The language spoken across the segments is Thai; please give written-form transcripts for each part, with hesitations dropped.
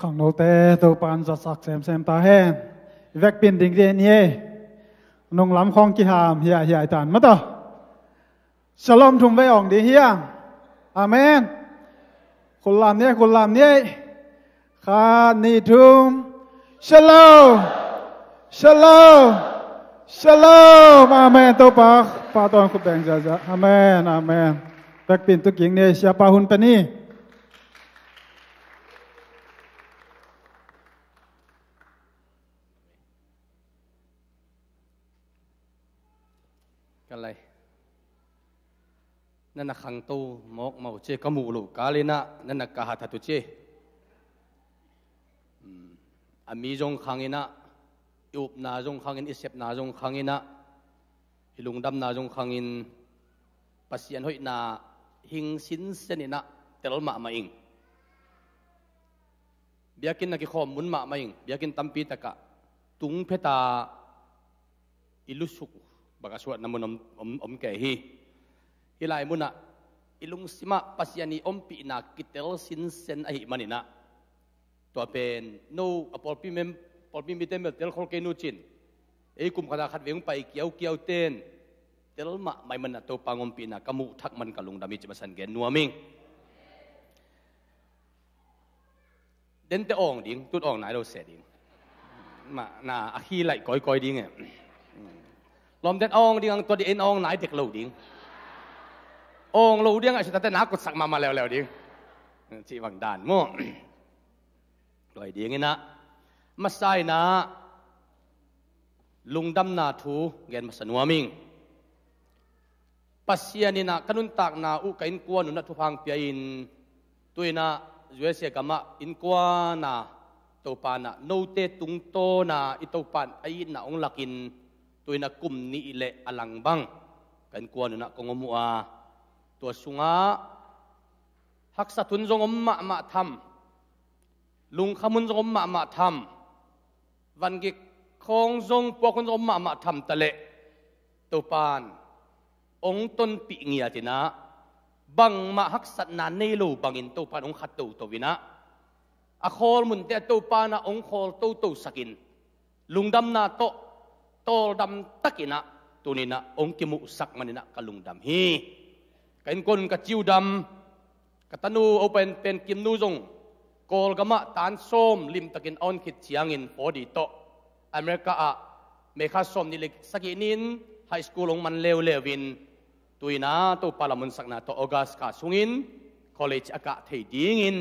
ขังโนเตตัวปานจัดสักเซมตาแห้งแวกเป็นดิ่งเรียนเย่นงล้ำของกิหามเฮียจานมาต่อฉลองทุ่มไว้อ่องดีเฮียอาเมนคนลำเนี่ยข้านี่ทุ่มฉลองอาเมนตัวปาตอนคุบแดงจ้าอาเมนแวกเป็นตัวกิ่งเนี่ยเสียปาหุนปนี่กันเลยนั่นนักขังตู้หมอกเมาเจกมูลูกาลินะนั่นนักกาหัตตุเจอามีจงขังอินะยุบนาจงขังอินอิเสปนาจงขังอินะฮิลุงดำนาจงขังอินปัสยันหอยนาหิงสินเซนินะเตลมาอิงเบียกินนักข้อมุนมาอิงเบียกินตัมปีตะกะตุงเพตาอิลุสุกbaga suat namun om kehi hilai muna ilung sima pasiani om pi na kitel sin sen ahi manina to pen no apol pi mitem tel khol ke nu chin ei kum khada khat veng pai kiau ten tel ma mai man to pangom pi na kamu thak man kalung dami chimasan gen nuaming den te ong ding tut ong nai do se ding ma na akhi lai koi ding eลมเด่นองดิ้งตัวเด่นองไหนเด็กเหล่าดิ้งองเหล่าดิ้งไอ้สุดท้ายนักกดสักมาแล้วดิ้งจีวังด่านมั่วลอยดิ้งนี่นะมาใส่นะลุงดำนาทูเงินมาสนัวมิงปัสยานี่นะขนุนตากนาอุกินกวนนุนัทุพังเปียอินตัวนะยูเอสเอกามะอินกวานะตัวปานะโนเตตุงโตนะอิตัวปานไอ้นะองลักินตัวนักกุมนี่เละอลังบังกันกวนนักกงมัวตัวสุงาฮักษะทุนจงมาทำลุงขมุนจงมาทำวันกิคงจงพวกคนจงมาทำตะเละตัวปานองต้นปีเงียตินะบังมาฮักษะนานในโลบังอินตัวปานองขัดตัววินะอโคลมุนเตตัวปานะองโคลตัวสกินลุงดำนาโตโตดำตะกินะตัวนี้นะองค์กิมุสักมันนี่นะกะลุงดำฮีกันคนกะจิวดำกะตนูเอาเป็นกิมนูจงโกลกะมะตานส้มลิมตะกินออนคิดเชียงอินพอดีโตอเมริกาอะเมฆาส้มนี่เล็กสกินินไฮสคูลลงมันเลวินตัวนี้นะตัวปาลามุนสักนะตัวออกัสกาสุงินคอลเลจอากาศเทดิงิน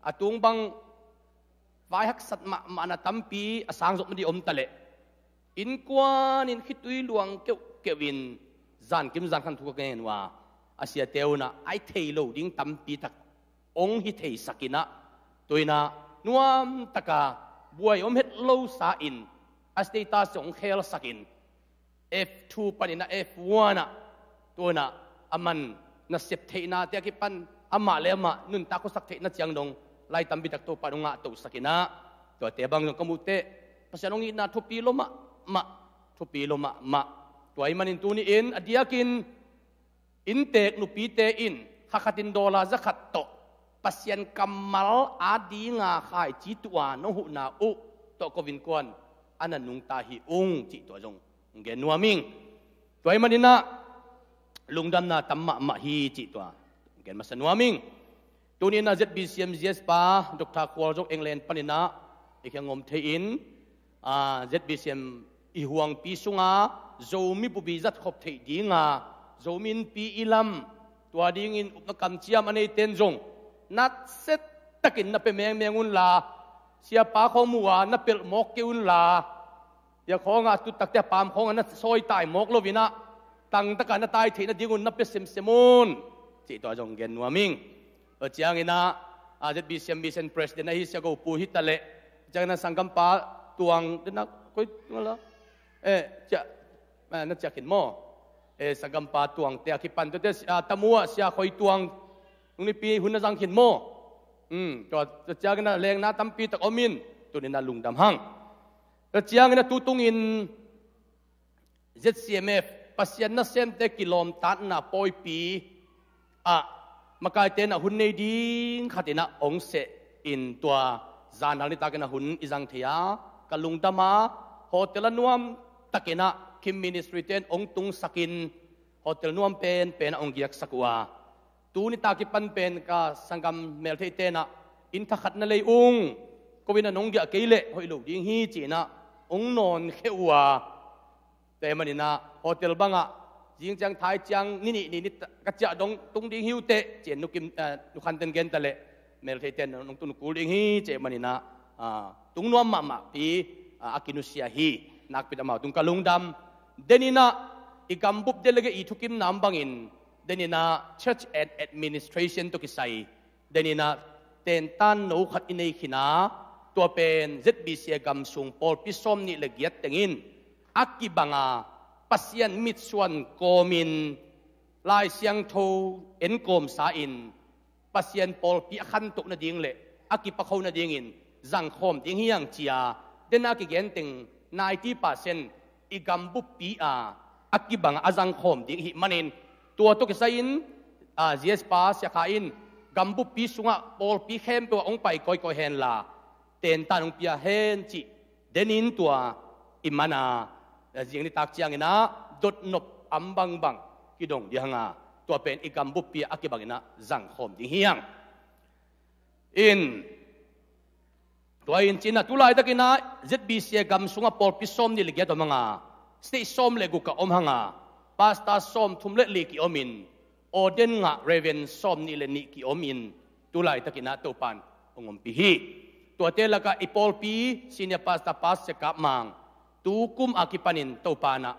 อะตุงบังไว้ฮักสัตมานาตัมปีอสังสมดีอมตะเลอินกวานินคิดตุยหลวงเกวินจันกิมจันขันทุกเงินว่าอาเซียเตวนะไอเทโลดิ้งตัมปีตักองฮิเทสกินะตัวนะนวมตะกาบวยอมเฮดโลซาอินอาสเตตาสงเคลสกิน F2 ปันนะ F1 นะตัวนะอามันนัสเซปเทนาเตียกิปันอามาเลมานุนตาคุสักเทนะจังดงไล่ตัมปีตักตัวปานงะตัวสกินะตัวเตบังจงกมุเตภาษาองอินาทุปีโลมาทุปีโลมาตัวไอ้มันอินตูนี่อินอดียกินอินเตกนุปีเตอินขัดตินโดลาจะขัดโตปัสยันกัมมัลอาดีงาขายจิตวานหุนาอุโตกวินกวนอันนั้นนุงตาหิอุงจิตัวจงเกนัวมิงตัวไอ้มันอินะลุงดำนาตัมมะฮีจิตัวเกนมาสนัวมิงตัวนี้นะเจ็ดบีซีเอ็มเจสปาดรควอลจงเอ็งเลนปันนะอีกอย่างงมเทอินเจ็ดบีซีเอ็มอีห่วงปีสุงาโจมีบุบีจัดขบเทดีงาโจมินปีอิลัมตัวดิ้งอินอุปกรรมเชียมันในเต็นจงนัดเซตตะกินนับเป็นแมงอุนลาเสียป้าของมัวนับเป็นหมอกกิอุนลาอย่าของอาตุตักแต่ปามของอันนั้นซอยตายหมอกโลวินะตั้งตะการนัดตายเทนัดดิ้งอุนนับเป็นเซมุนที่ตัวจงเกนนัวมิงเจียงอินะเจ็ดบีซีเอ็มบีเซนเพรสเดนไอเสียกูปูฮิตทะเลจากนั้นสังกัมปาตวงเดนักคุยนั่นละจะนั่นจะขินโม่สังกัมปาตวงแต่ขิปันตัวเดตะมัวเสียคุยตวงตรงนี้ปีหุ่นสังขินโม่ก็จากนั้นแรงน้าตั้มปีตะอมินตัวนี้น่าลุงดำหังก็จากนั้นตุตุงิน ZCMF ปัสยันนัเซมเตกิโลมตันน่ะปอยปีมากายเตนะหุ่นในดิ้งขัดนะองเสอินตัว zan hal ni takena hun izang thia kalung dama hotel nuam takena kim ministry ten ong tung sakin hotel nuam pen ong giak sakwa tu ni takipan pen ka sangam mel thei te na in thakhat na lei ung kovina nong dia keile hoilo ding hi china ong non khewa te manina hotel banga jing chang thai chang ni ka cha dong tung ding hiu te chen nukim nukhan ten gen tale mel thei ten nong tun kul ding hi che manina tung nuam ma pi akinusia hi nak pitama tung kalung dam denina ikambup delegate itukim nambangin denina church and administration to kisai denina ten tan no khat inei khina to pen ZBC gam sung pol pisom ni legiat tengin akibanga pasien mitsuan komin lai siang tho en kom sa in pasien pol pi khan tok na ding le akipakho na dingin zang khom ding hiang chia dena ki gen teng 90% igambu pi akibanga azang khom ding hi manin tua to kisain GS pass ya kain gambu pi sunga pol pi khem to ong pai koi hen la ten tanong pia hen chi denin tua imana jing ni tak chiang ina dot nop ambang bang kidong dihanga tua pen igambu pi akibangina zang khom ding hiang in tua in china tulai takina ZBC gam sunga pol pi som ni legya to mga stay som legu ka om hanga pasta som thumle li ki omin oden nga reven som ni le ni ki omin tulai takina to pan ongom pi hi to tela ka ipol pi senior pasta pas se kap mang tu kum akipanin to pana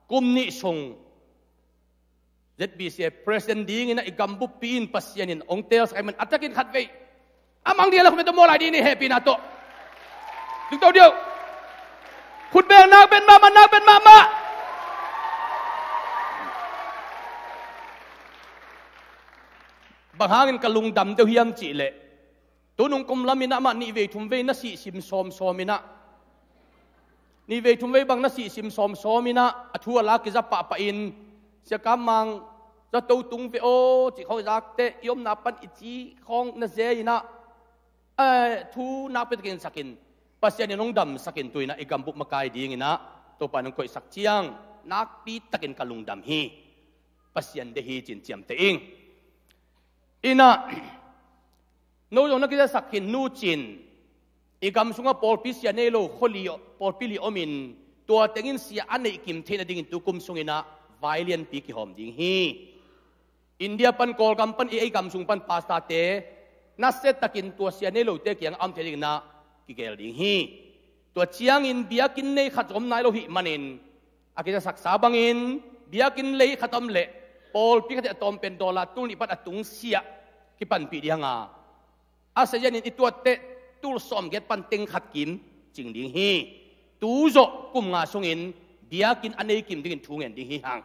kum ni song ZBC president ding ina igambu pin pasyanin ong tel sa man atakin khatwei amang dia la ko mo lai di ni happy na to ding to dio khut bel nak ben mama bahangin kalung dam deu hiam chi le tunung kum lamina ma ni ve thum ve na si sim som somina ni ve thum ve bang na si sim som somina athua la ki za pa in sia kamang za to tung ve o chi khoi jak te yom na pan ichi khong na ze ina thu na pe ken sakin pasyan nong dam sakin tuina igambuk makai ding ina to panong koi sak chiang nak pi takin kalung dam hi pasyan de hi chin chiam te ing ina no yong na kita sakin nu chin igam sunga pol pi sia nelo kholio pol pi li omin tua tengin sia anei kim thena ding tu kum sungina violent pi ki hom ding hi India pan kol kam pan ei gam sung pan pasta te na set takin tua sia nelo te kyang am the ding na ki gel ding hi tua chiang in biakin nei khatom nai lo hi manin akita sak sabangin biakin lei khatom le pol pi khat atom pen dollar tul ni pat atung sia ki pan pi dianga asayan in ituat te tul som get pan ting khat kim jing ding hi tu zo kum nga sungin biakin anei kim ding thungen ding hi hang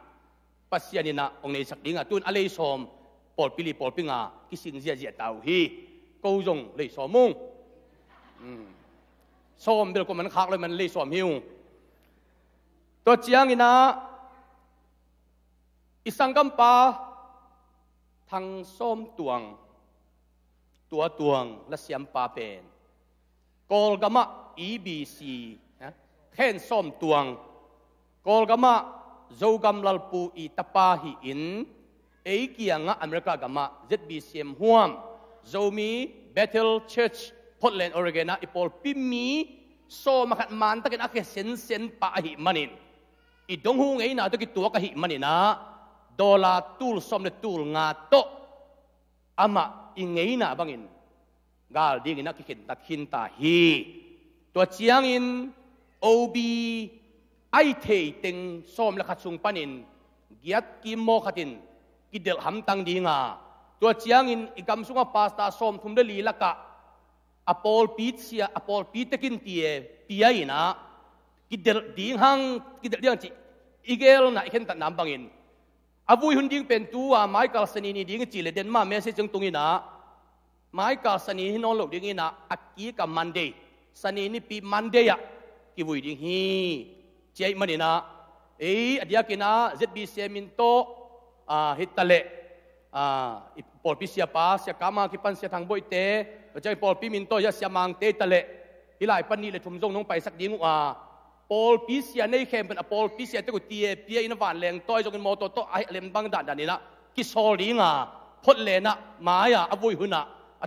pasyanina ong nei sak dinga tun alei som pol pili pol pinga kising zia tau hi ko jong lei somung som bel ko man khak le man lei som hiu to chiang ina isangam pa thang som tuang tua tuang la siam pa pen kol gama EBC khen som tuang kol gama zogam lalpu I tapa hi in ei kianga America gama ZBCM huam zomi Bethel Church Portland Oregon na ipol pimi so makat man takin ake sen pa hi manin idong hu ngei na to ki tua ka hi manina dola tul som le tul nga to ama ingei na bangin gal ding ina ki kin tat hin ta hi to chiang in OB ai thei teng som la khatsung panin giat ki mo khatin ki del ham tang dinga to chiang in igam sunga pasta som thum de li laka apol pizia apol pitekin tie piaina ki del ding hang ki del diang chi igel na ikhen ta nam bangin avui hunding pen tua Michael Sanini ding chi le den ma message jeng tungina Michael Sanini no lo ding ina akki ka Monday Sanini pi Monday ya ki vui ding hi chei manina adia kina ZBC min to hitale ปอลพิเศษป้าเสียกามาคิปันเสียทางบ่อยเตะจะปอลพิมินโตยเสียมังเตะตะเละที่หลายปันนี้เลยทุ่มจงน้องไปสักดิ้งปอลพิเศษในเข้มเป็นปอลพิเศษตะกุเตียเปียอินวันแรงต้อยจงเป็นมอโตโตไอเลมบังด่านนี้นะกิโซลิงพดเลนะหมายอวุยหุนะ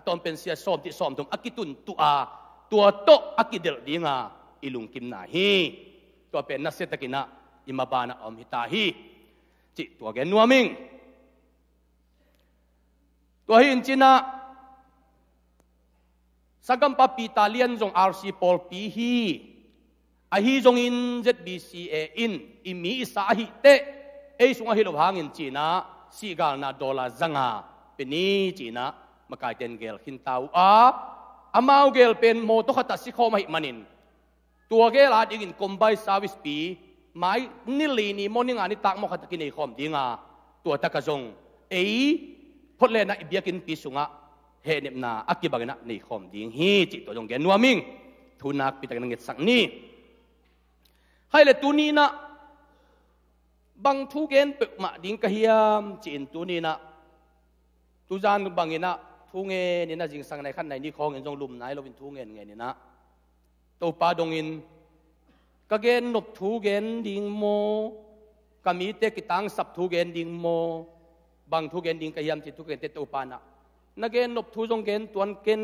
ตอนเป็นเสียซ้อมที่ซ้อมตุมอากิตุนตัวโตอากิเดลดิงอิลุงกิมนาฮีตัวเป็นนักเศรษฐกิจนะอิมาบานะอมฮิตาฮีจิตัวแกนัวมิงตัวหินจินะสังกัมปปีตาเลียนจงอาร์ซีปอลปีฮีอาฮีจงอินเจ็ดบีซีเออินอิมีอิสาฮิเตเอสุงอาฮิลบหางอินจีนะสีกาลนาดอลลาร์จังเป็นนี้จีนะมาไกเดนเกลหินตาวอามาเกลเป็นโมตุขัตสิโคมาหิมันินตัวเกลอาจอินคอมไบซาวิสปีหมายนิลีนีมอนิงานิตักมขัตกินในคอมดีงาตัวตะกะจงพดเลนะอิบยากินปีสุงะเฮเนมนาอักกิบักนะในคอมดีฮีจิตัวจงแกนัวมิงทุนักปิตกันเงินสักนี้ให้เลตุนีนะบางทุกเกนเปิดมาดิ้งกะฮิยามจีนตุนีนะตุจานบางเงินนะทุเงินนี่นะจิงสังในขั้นในนี้ของเงินจงลุมไหนเราเป็นทุเงินไงนี่นะตัวปาดงอินกะเกนนบทุเกนดิ้งโมกะมีเตกิตังสับทุเกนดิ้งโมบางทุเกนดิ้งกะฮิยามจิทุเกนเตตัวปานะนักเกนนบทุจงเกนตัวนเกน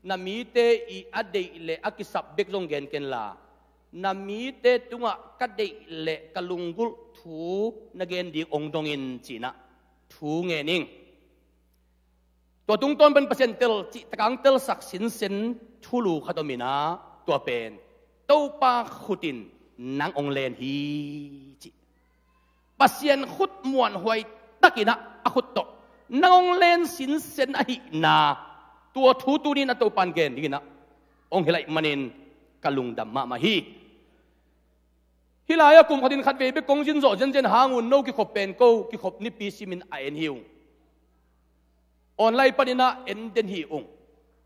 นามีเตอีอเดอิเลอักิสับเบกจงเกนเกนลานามีเตตุงะกัดเดเลกลุงกุลทูนักเกนดีองดงอินจีนะทูเงนิงตัวตุงต้นเป็นเปอร์เซ็นต์เตลจิตกังเตลสักสินเซนทูลูขัดมินาตัวเป็นตัวปาขุดินนางองเลนฮีจิปัสเซียนขุดมวนหวยตะกินะอขุดโตนางองเลนสินเซนอหินาตัวทูตูนี่นะตัวปันเกนดีนะองเฮลัยมันินกลุงดัมมาฮีฮิลายะกุมขัดินขัดเวเบกงจินโซเจนเจนหางุนโนกิขบเป็นโกกิขบนิปีซิมินไอเอ็นฮิวออนไลน์ปนินะเอ็นเดนฮีอุง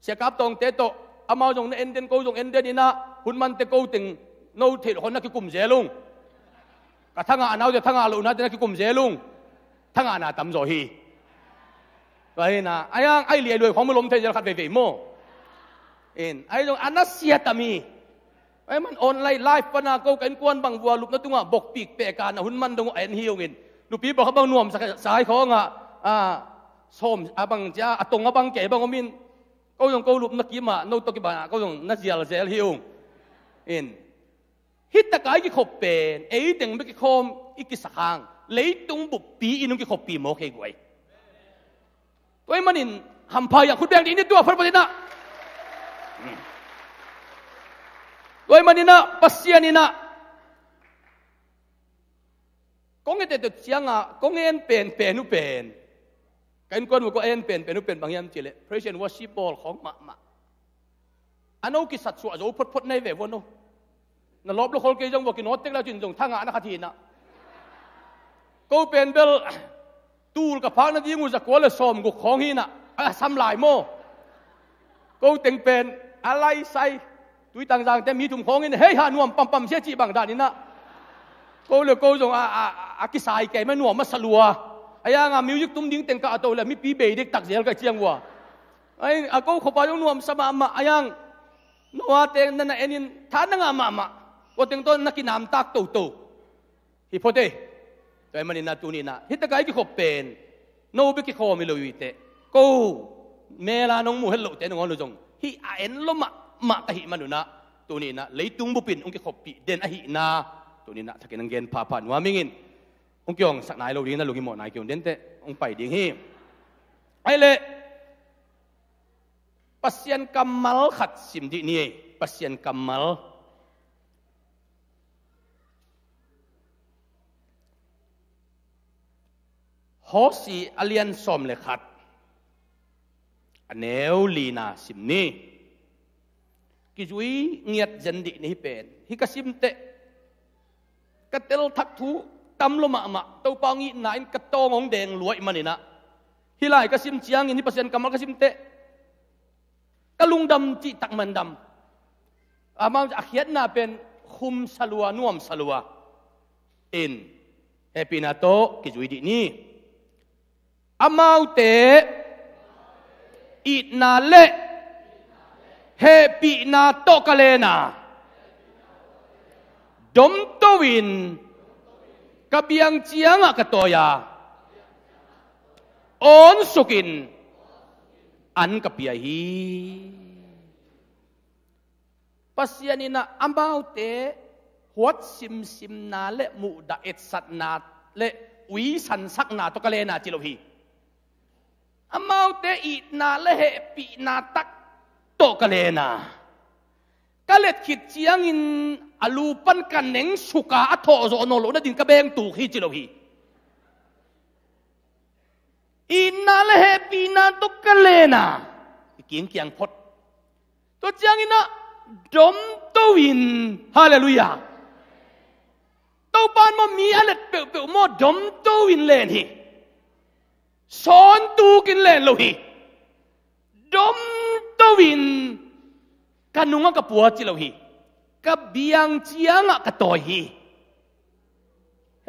เสียกับตองเตโตอามาจงเอ็นเดนโกจงเอ็นเดนินะหุ่นมันเตโกติงโนเทลคนนักกิกุมเจลุงกะทั้งอาณาจะทั้งอาลุนะจะนักกิกุมเจลุงทั้งอาณาตั้มโซฮีไปนะไอ้ยังไอ้เลี้ยรวยของมันลมเทจะขัดเวโมไอ้จงอันนั้นเสียตามีไอ้มันออนไลน์ไลฟ์ปนาโกกันกวนบางวัวลุกนั่นตัวบกปีกเปการหุ่นมันตรงเอ็นฮิวกินลูกปีบอกเขาบางนวมสายของส้มบางจ้าตรงบางแก่บางมินก็ยังก็ลุกนักกิมาโนตกิบาก็ยังนักเสียลเซลฮิวฮิตตะกายกิขบเป็นเต็งไม่กิคมอีกิสังเลยตรงบุบปีอินุกิขบปีโมเคกวยตัวมันอินหำพายอย่างคุณแบงค์นี่ตัวพระพุทธนะตัวมันนี่นะปัสยานี่นะกงเงินเด็ดเสียงกงเงินเป็นอุเป็นกันคนบอกว่าเป็นอุเป็นบางอย่างจีเลย praise and worship ball ของมาอันนู้นกิสัตว์สวดโอ้พดในเววโน่นั่นลบลูกคนกี่จงบอกกินโน้ตเต็กแล้วจินจงทั้งนักขัดทีนะก็เป็นเบลตูลกับพักนั่นยิ่งอุจจาระเลยสมกุของหินะซ้ำหลายโม่ก็เต็งเป็นอะไรใส่ตุยต่างๆแต่มีถุงของหินเฮ้ยหานวมปั๊มเสียจีบางด้านนี่นะก็เลยก็จงกิสายแก่ไม่หนวมมาสลัวไอ้ยังมิวยิกตุ้มดิ้งเต็งกะตัวเลยมีปีเบย์เด็กตักเสียแล้วก็เจียงวัวไอ้ก็ขบายหนวมสมาไอ้ยังนัวเต็งนั่นเอ็นินท่านนั่งมาก็เต็งต้นนักกินน้ำตักตู่ฮิโพเต้แต่มันนี่นาตูนี่นะฮิตกายกิขบเป็นโนบิกิขอมิลวิเตกูเมลานงมูเฮลโลเตนงอลุจงฮิเอ็นลมะกะฮิมานุนะตูนี่นะเลยตุงบุปินองกิขบปีเดนอหินาตูนี่นะถ้ากินเงินพาผ่านว่ามิงินองกิองสักนายเราดีนะลูกิโมนายกิองเดนเตองไปดิ้งฮิไอเล่ปัสยันกัมมัลขัดสิมดีนี่ปัสยันกัมมัลฮอสีอเลียนสมเลยขัดอันเนวลีนาสิมนี่กิจุยเงียดจันดีนี่เป็นฮิกสิมเตกเตลทักทูตำลมาตัวปางีนายกระโตงงแดงรวยมันนี่นะฮิไลกสิมเจียงอินที่เปอร์เซ็นต์กำมัลกสิมเตกลุงดำจิตักมันดำอามาจะเขียนน่าเป็นคุมสลัวนวมสลัวเอปีนาโตกิจุยดีนี่ amau te it na le he pi na to kalena dom to win kabiang chianga katoya on sukin an kapiahi pasyanina amau te huat sim na le mu da et sat na le ui san sak na to kalena chilohi amau te it na le he pi na tak to kalena kalet khit chiang in alupan kaneng suka atho zo no lo na din ka beng tu hi chilohi in na le he pi na to kalena kieng kiang phot to chiang ina dom to win hallelujah tàu ban mà mi alet biểu mo dom to win len hi son tu kin len lo hi dom to win kanunga ka puat chi lo hi ka biang chianga ka toy hi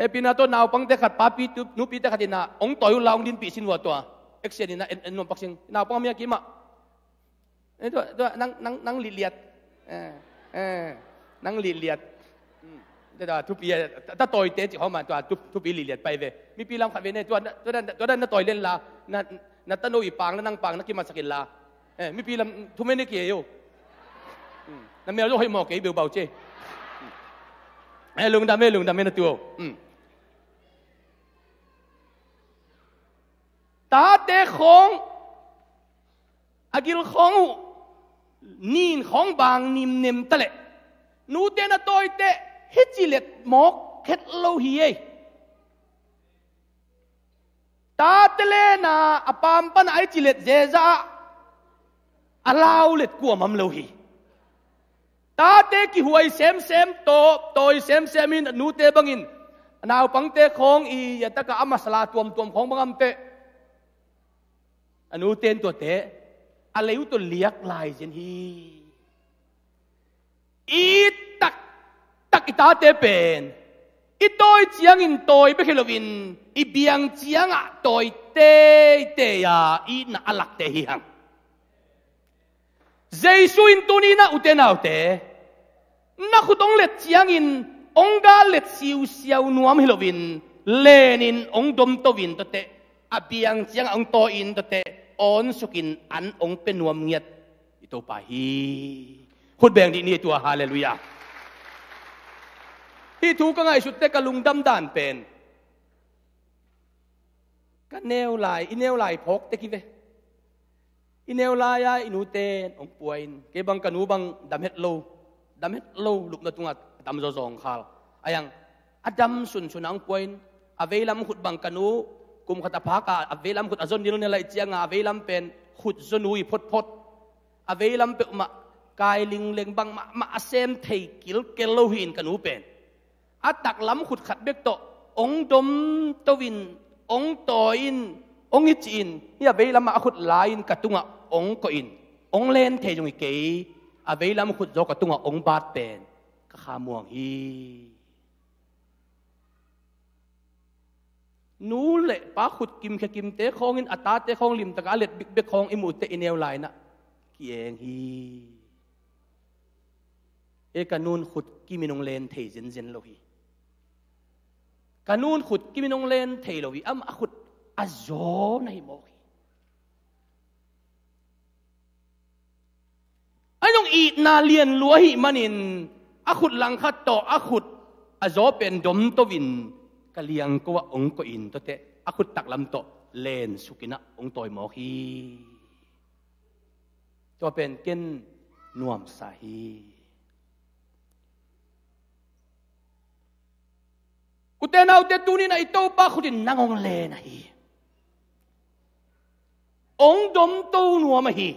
e pinato naw pang te khat papi tu nu pi te khatina ong toy laung din pi sin wa to action ina en no paksing naw pang mi ki ma e to nang li liat nang li liatแต่ทุบปีถ้าต่อยเตะจีเขามาตัวทุบปีลีเลียดไปเวมีปีลำขัดเวเนี่ยตัวนั้นต่อยเล่นลานั่นตั้งโนอีปังแล้วนั่งปังนักกินมาสกินลามีปีลำทุบไม่ได้เกี่ยวนั่นเมื่อเราให้หมอกเกี่ยวเบาเจ้ลุงดำไม่นะตัวตาเตะของอากิลของนีนของบางนิ่มตะเละนูเตนะต่อยเตะฮิจิเลตมอกเฮ็ดโลฮีตาเตเลนาอปามปันไอจิเลตเจซาอลาวเลตกัวมัมโลฮีตาเตกิหวยเซมโตยเซมอินนูเตบังอินนาวปังเตของอียะตะกะอัมสลาตวมของบังอัมเตอนูเตนตัวเตอะไรอุตัวเลียกลายเจนฮีอีตักอิตาเตเป็นอีตอยเจียงอินตอยไปเคลวินอีเบียงเจียงอะตอยเตยาอีน่าอลักเตฮีฮังเจสุอินตุนีน่าอุเตนเอาเตนักขุดองเล็ดเจียงอินองกาเล็ดซิวนัวมฮิลวินเลนินองดมตวินตัวเตอเบียงเจียงองโตอินตัวเตออนสุกินอันองเป็นนัวเงียดอิโตปาฮีขุดแบ่งดีนี่ตัวฮาเลลูยาที่ถูกก็ไงสุดแต่กะลุงดำด่านเป็นก็แนวลายอีแนวลายพกแต่กี่เวอีแนวลายอีนูเตนองป่วยเก็บังกันนูบังดำเฮ็ดโลลุกนาตุงอัดดำจองขาวอายังอดัมสุนนังป่วยอเวลัมขุดบังกันนูกุมขัตภากาอเวลัมขุดอจนดิโนเนลัยเจียงอเวลัมเป็นขุดจนุยพดอเวลัมเป็นมากายลิงเลงบังมาเซมเทกิลเกลโลหินกันนูเป็นอัตักล้ำขุดขัดเบกโตองดมตวินองตออินองอิจินนี่อเวลามาขุดลายินกัตุงะองก็อินองเลนเทจงอิเกยอเวลามาขุดโจกัตุงะองบาดเป็นกะขามวงฮีนูเละป้าขุดกิมแค่กิมเตะคองอินอัตตาเตะคองลิมตะกาเล็ดเบกคองอิมูเตอินเอลไลนะเกียงฮีเอกานูนขุดกิมินองเลนเทเจนโลฮีการนูนขุดกิมินองเลนเทโลวีขุดอาโจในโมกีไอ้น้องอีนาเลียนลัวหิมันินขุดหลังคัดโตขุดอาโจเป็นดมตวินกะเลียงก็ว่าองก็อินตัวเตขุดตักลำโตเลนสุกินะองตอยโมกีตัวเป็นเกินนวมสาฮีอุเตนาอุเตตูนี่นะอิโตปะขุดินนางองเลนะฮีองดมตูนัวมาฮี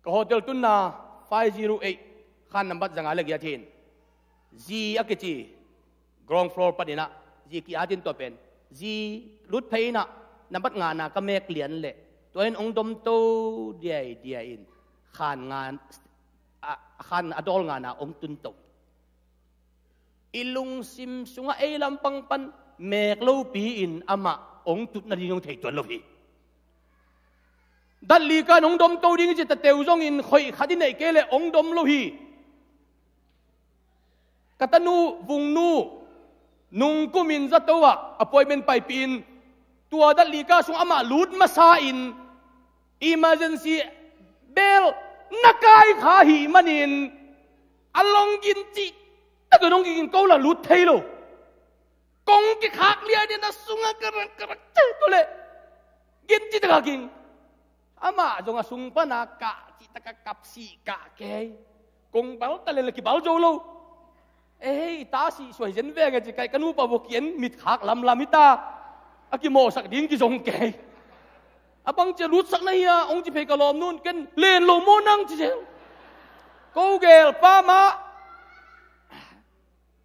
ก็โฮเทลตุนนา508ขันนับบัตรจังอะไรกี่อาทิตย์จีอักจีground floor ปะนี่นะจีกี่อาทิตย์ตัวเป็นจีรุดเพย์นะนับบัตรงานนะก็เมกเลียนเลยตัวเององดมตูเดียอินขันงานขันอดอลงานนะองตุนโตอิลุงซิมสุงะเอลัมปังปัน เมกลูปีอินอามาองตุดนาดียงเทตัวลูกดัลลีกันองดมตัวดิ้งจิตเตวจงอินคอยขัดในเกลองดมลูกกัตนูวุงนูนุงกุมินจัตัวอภัยเป็นไปปีนตัวดัลลีกาสุงอามาลูดมาซาอิน emergency bell นักไก่ขาหีมันอินอลองกินจิแต่ก็น้องกินเกาละลูดเทโลกงกิขากเลียเนี่ยนะสุงกระกระเจ้าตัวเลยกินจิตกะกินอามาจงอาสุงปนากะจิตกะกับสีกะเกยกงเบาตะเลลกิเบาโจโลเอ้ยตาสีสวยเจนเวงจะไก่กันนูปะบกินมิดขากลำมิตาอากิโมสักดิ้งกิจงเกยอาบังจะรู้สักไหนอ่ะองค์จะเพกลอมนู่นกันเลนโลโมนังจิเจกูเกลป้ามา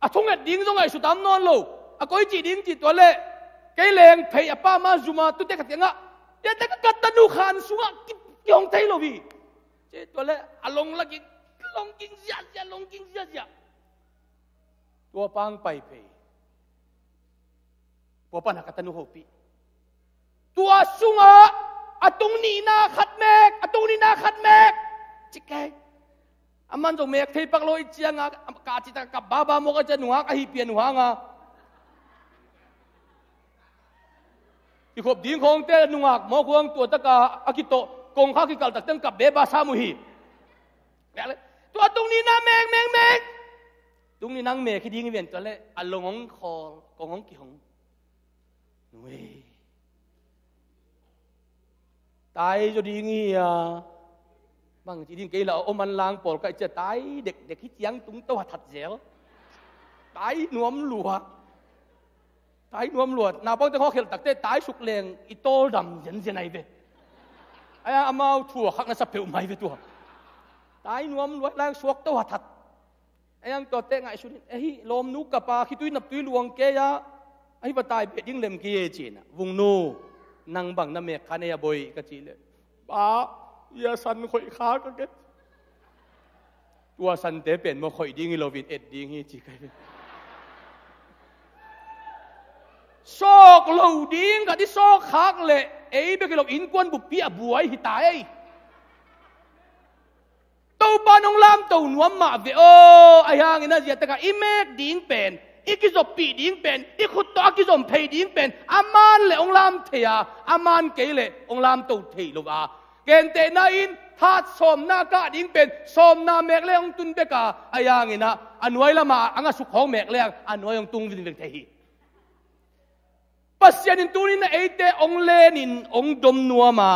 อาทงเอ็ดดิ้งจงไงสุดตามนอนโลอาก้อยจีดิ้งจีตัวเล่ไก่แรงเพย์ป้ามาจุมาตุเตกเตียงอ่ะเดี๋ยวแต่ก็กัดตะนูขานสุงอ่ะกิองไทยโลวีเจ้ตัวเล่อาลงละกิลงกิงเสียลงกิงเสียตัวปังไปเพย์ปัวปันหักตะนูโฮปีตัวสุงอ่ะอาตรงนี้นาขัดแมกอาตรงนี้นาขัดแมกจิกไก่อามันจงแมกเทปักโลอิเจียงอ่ะกาจิตกับบาบาโมกจะหนัวกะฮิเปียนหนัวงอ่ะที่ขบดิ้งของเตนุงักมอควงตัวตะกาอากิโตกงข้ากิกัลตักเต็มกับเบบาซามุฮีตัวตรงนี้นะแมงตรงนี้นั่งเมฆที่ดิ้งเวียนตัวเล่อลงของคอกงของกี่ของนุ้ยตายจะดิ้งอ่ะบางทีดิ้งกี่เราอมันล้างปอดก็จะตายเด็กที่เจียงตุ้งตัวถัดเสียวตายนวมหลัวตายนวมหลวดนาป้องจะข้อเขียนตักเต้ตายสุกแรงอีโต้ดำยันเสียไหนเว้ไอ้อามาถั่วขักน่ะสับเปลือกไม้ไปตัวตายนวมหลวดแรงสวกตัวถัดไอ้ยังตัวเต้งไอ้ชุดไอ้ลมนุกกับปลาขี้ตุ้ยนับตุ้ยลวงเกยะไอ้ปตายเบียดยิ่งเล่มกี้จีน่ะวงนูนั่งบังน้ำเมฆคาเนียบอยกะจีเลยป้าอย่าสั่นข่อยขาก็เก็ตตัวสั่นเตะเป็นมาข่อยดิ้งโลวินเอ็ดดิ้งจีกันโซกเหล่าดิ้งกับที่โซกคักเลยเอ้ยเบกเราอินกวนบุปผีบวยหิตายตัวปานองลามตัวนวมมาเวโอไอ้ห่างนั่นเสียแต่กับอิเมกดิ้งเป็นอีกิจบปีดิ้งเป็นอีขุดตัวกิจบเพย์ดิ้งเป็นอามันเลยองลามเทียอามันเกยเลยองลามตัวเทียลูกอาเกณฑ์เตน่าอินทัดสมนากาดิ้งเป็นสมนาเมกเลี้ยงตุนเบกาไอ้ห่างนั่นอันไว้ละมาอังสุขของเมกเลี้ยงอันไว้ยังตุงวินเวกเทียpasyanin tunin na ete ong lenin ong dom nuama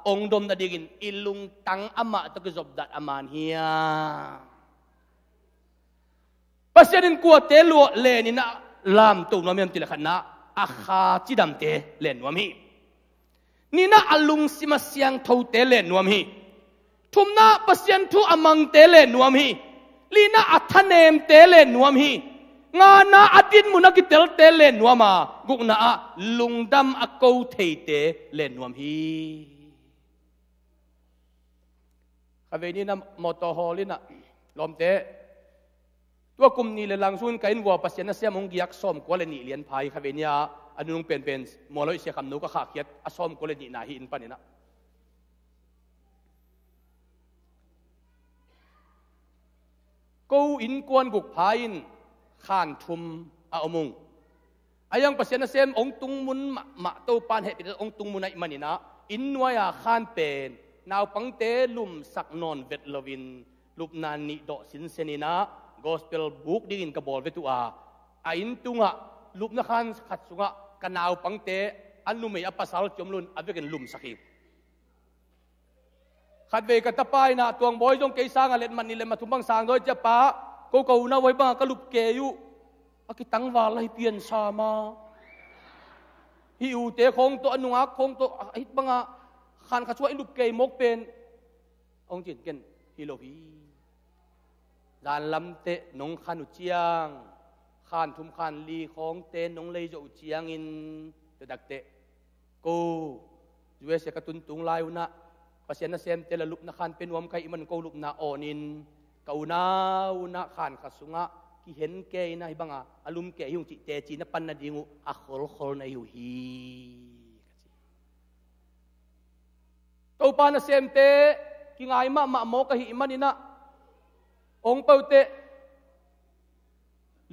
ong dom na digin ilung tang ama to kizobdat aman hiya pasyanin kuwa te luo lenin na lam to nuam yam tilakan na akha chidam te len nuam hi nina alung simasyang thau te len nuam hi thumna pasyan thu amang te len nuam hi lina athanem te len nuam hi ngana adin muna kitel te len nuama gukna a lungdam akau theite len nuam hi kaveni na motoholina lomte tua kumni le langsun kain wa pasien na siam ong giak som ko le ni lian phai khavenia anung pen moloi sia kam no ka kha khiat asom ko le ni na hi in panina ko in kwan guk phain khan thum a omung ayang pasien na sem ong tungmun ma to pan he pit ong tungmun ai manina inwaya khan pen naw pangte lum sak non vet lovin lupnan ni do sin senina gospel book dingin ka bol vetua a in tunga lupna khan khat sunga kanaw pangte anu mai apasal chomlun aveken lum sakhi khatve ka tapai na tuang boy jong keisa nga let man ni le mathumbang sang doi cha pa ko na wai ba ka lup ke yu akitang walai pian sama hi u te khong to anunga khong to hit banga khan kha chuai lup ke mok pen ong jin ken hi lo hi dan lam te nong khan u chiang khan thum khan li khong te nong lei jo chiang in te dak te ko juwe se ka tun tung lai una pasien na sem te la lup na khan pen wam kai man ko lup na onin kauna una khan khasunga ki hen ke na ibanga alum ke yung chi te chi na pan na dingu a khol na yu hi to pa na semte ki ngai ma mo ka hi manina ong paute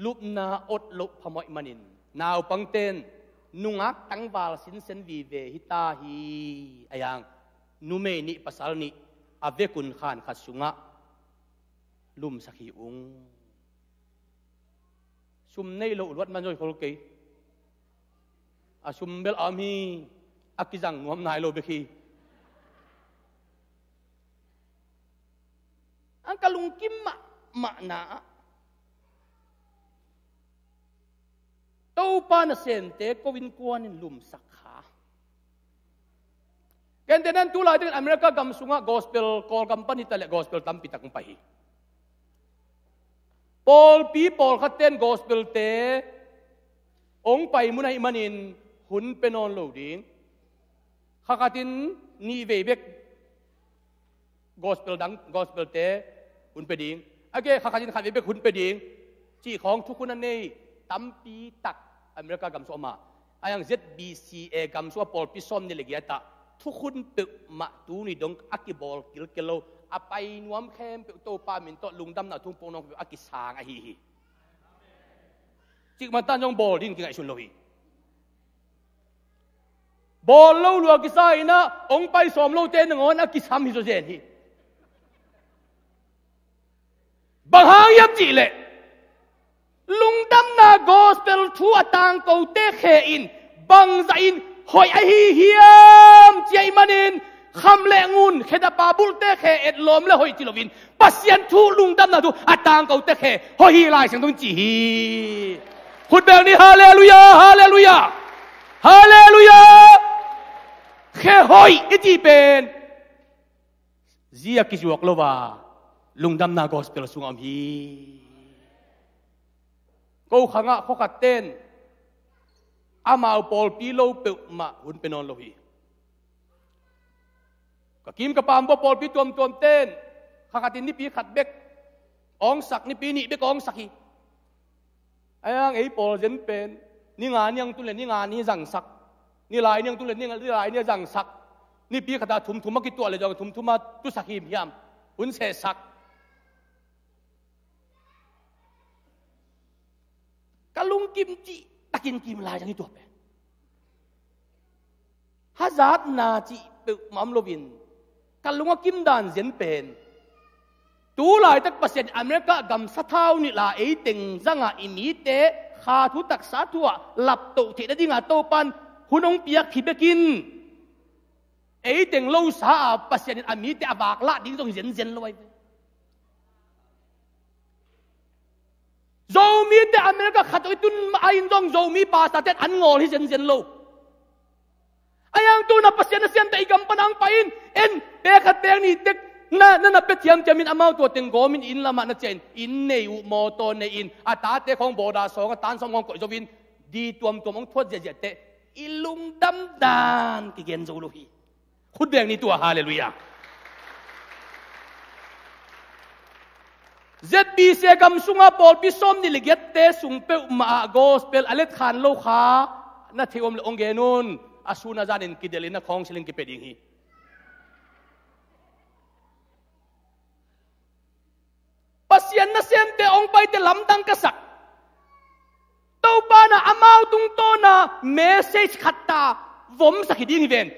lup na ot lup phamoi manin naw pangten nungak tangwal sin sen vi ve hita hi ayang nume ni pasal ni avekun khan khasunga lum sakhi ung sum nei lo wat man joi khol ke a sum bel ami akizang nuam nai lo bekhi ang kalung kim ma na to pa na sente ko win kuanin lum sakha kendenan tulay din Amerika gamsunga gospel call company tale gospel tampi takong pahi Paul people khaten gospel te ong pai munai manin hun penon lo ding khakatin ni vebek gospel te hun pe ding age khakatin khat vebek hun pe ding chi khong thu kun an nei tampi tak Amerika gam so ma ayang ZBCA gam so Paul pisom ni legiata thu kun pe ma tu ni dong akibol kilo apai nuam khem pe to pa min to lungdam na thung ponong pe akisang a hi chik man tan jong bol din ki ngai sun lo hi bol lo lu akisai na ong pai som lo te ngon akisam hi so jen hi bang hang yap chi le lungdam na gospel thu atang ko te khe in bang za in hoi a hi hiam chai manin kham le ngun kheda pa bul te khe et lom le hoi chilovin pasien thu lungdam na du atang ko te khe hoi hi lai sang dong chi hi khut bel ni hallelujah hallelujah hallelujah khe hoi iti pen zia kisuak lova lungdam na gospel sungam hi ko khanga khokat ten amao pol pilo pe ma hun penon lo hi kakim kapam bo pol pi tom ten khakatin ni pi khat bek ong sak ni pi ni bek ong sakhi ayang ei pol jen pen ni nga niang tu le ni nga ni jang sak ni lai niang tu le ni lai ni jang sak ni pi khata thum thuma ki to le jong thum thuma tu sakhi hiam hun se sak kalung kim chi takin kim lai jang i to pe hazat na chi pe mam lovin kalunga kim dan zen pen tu lai tak pasien Amerika gam sathau ni la ei teng zanga imi te kha thu tak sa thua lap to thi da dinga to pan hunong piak thi bekin ei teng lo sa pasien ami te abak la ding jong zen loi zo mi te Amerika khatoi tun ain jong zo mi pa sa te an ngol hi zen lo ayang tu na pasien na sian te igam panang pain en pe khat teng ni tek na pe thiam jamin amau to teng gomin in lama na chen in nei u mo to nei in ata te khong boda song tan song ngong ko jovin di tuam ong thot je te ilung dam dan ki gen zo lo hi khut beng ni tu hallelujah ZBC gam sunga pol pi som ni liget te sung pe ma gospel alet khan lo kha na theom le ong genun asuna janin kidelina khong siling ki peding hi pasien na sente ong pai te lamdang kasak to pa na amau tung to na message khatta vom sakiding ven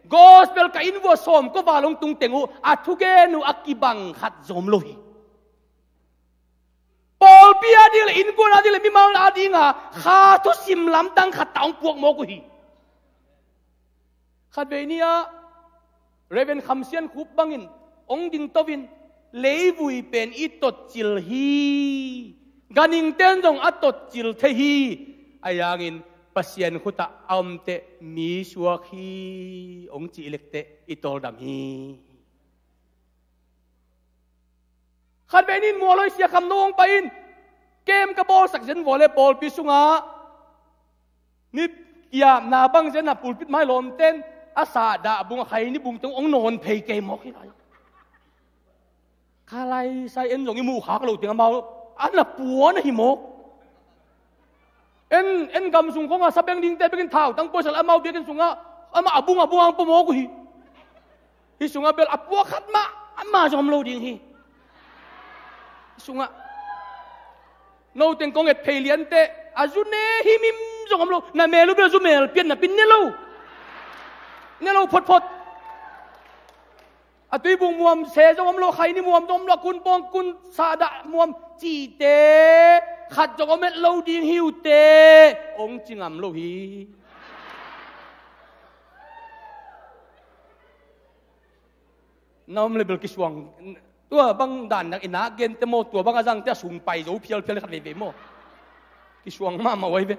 gospel ka invo som ko walong tung tengu athugenu akibang khat zom lohi pol pia dil in ko na dil mi maul adinga kha thu sim lamdang khatta ong puak mo ko hi khat ve nia reven khamsian khup bangin ong ding tovin leivui pen i tot chil hi ganing ten jong atot chil the hi ayangin pasien khuta amte mi suak hi ong chi lekte itol dam hi khat benin moloi sia kham nong pain kem ka bol sak jen volleyball pi sunga ni ya na bang jen na pulpit mai lom ten asa da bung khai ni bung tong ong non phei ke mo khi lai khalai sai en jong i mu khak lo ting mau ana puan hi mo en gam sung ko nga sabeng ding te begin thau tang po sal amau begin sunga ama abung ang pomo ko hi sunga bel apua khat ma ama jom lo ding hi sunga no teng kong et phelian te azune hi mim jom lo na melu bel zumel pian na pin ne lo phot atui bung muam se jom lo khai ni muam dom lo kun pong kun sada muam chi te khat jom met lo ding hiu te ong chingam lo hi nom le bel kiswang tua bang dan nak ina gen te mo tua bang azang te sung pai zo phial khat ve mo kiswang ma wai ve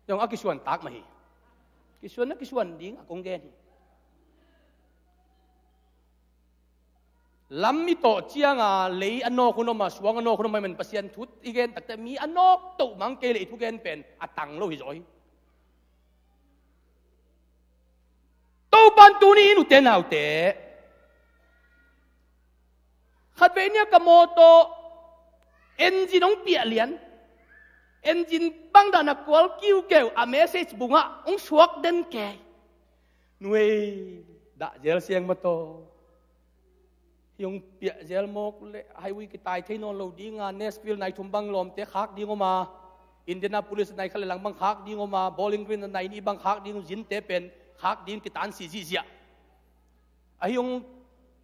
yong a kiswan tak ma hi kiswan ding akong gen lam mi to chianga lei anok kuno ma suang anok kuno man pasien thut igen takte mi anok to mang ke le thu gen pen atang lo hi zoi to ban tu ni nu te nau te khat ve nia ka moto engine ong pia lian engine bang da na kwal kiu keu a message bunga ong suak den ke nuei da jel siang ma to yung pia gel mok le highway ki tai thei non lo di nga Nashville nai thum bang lom te khak di ngoma Indianapolis nai khale lang bang khak di ngoma Bowling Green nai ni bang khak di ng jin te pen khak din ki tan si ji zia ai yung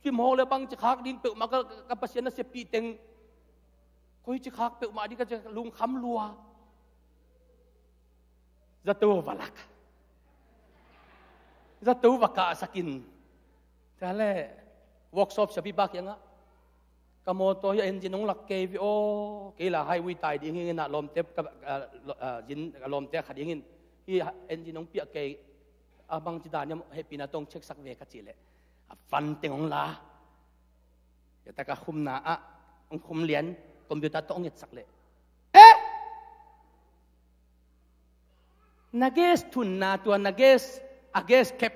kim ho le bang chi khak din pe ma ka pasien na se pi teng koi chi khak pe ma di ka lung kham lua zatu valak zatu vaka sakin tale workshop sa bibak yang kamoto ya engine nong lak ke vi o ke la highway tai ding ngin na lom tep jin lom te khad ngin hi engine nong pia ke abang chi dan happy na tong check sak ve ka chi le fan teng ong la ya ta ka khum na a ong khum lian computer tong yet sak le nages thun na tua nages ages kep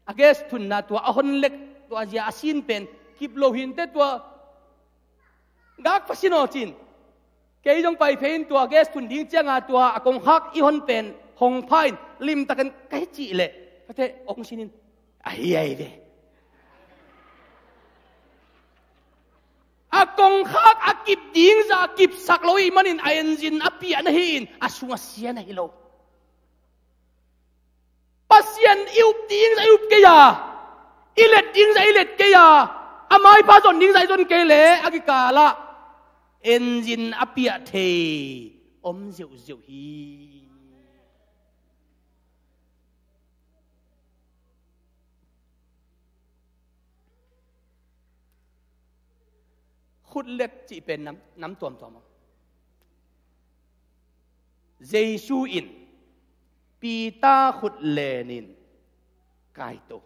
ages thun na tua ahon lek tua asia asin pen kip lo hin te tua gak pasino chin ke jong pai phein tua gas thun ding changa tua akong hak i hon pen hong phain lim takan kai chi le pate ong sinin ai ve akong hak akip ding za akip sak loi manin engine apia na hin asunga sia na hilo pasien iup ding za iup ke ya ilet ding za ilet ke ya amai pa zon ding za zon ke le agikala engine apia the ziu ziu hi khut let chỉ pen nắm tuom Giêsu in pita khut lenin kai to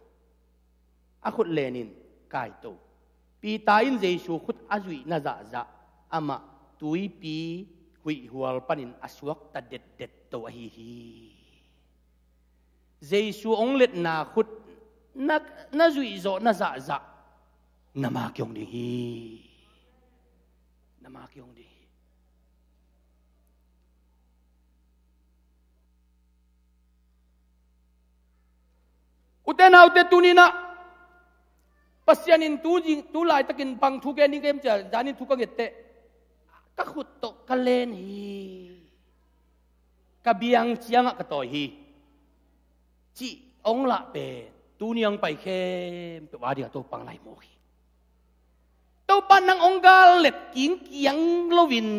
a khut lenin kai to pita in Giêsu khut azui na za ama tui pi hui hual panin aswak ta det to hi Giêsu ong let na khut na zui zo na za nama kyong ding hi nama kyong ding uten autte tunina pasyanin tu lai takin pang thu ke ni kem cha janin thu ka gette ka khut to ka len hi ka biang chiang ka toy hi chi ong la pe tu niang pai khem pe wa dia to pang lai mo hi to pan nang ong gal let king kiang lovin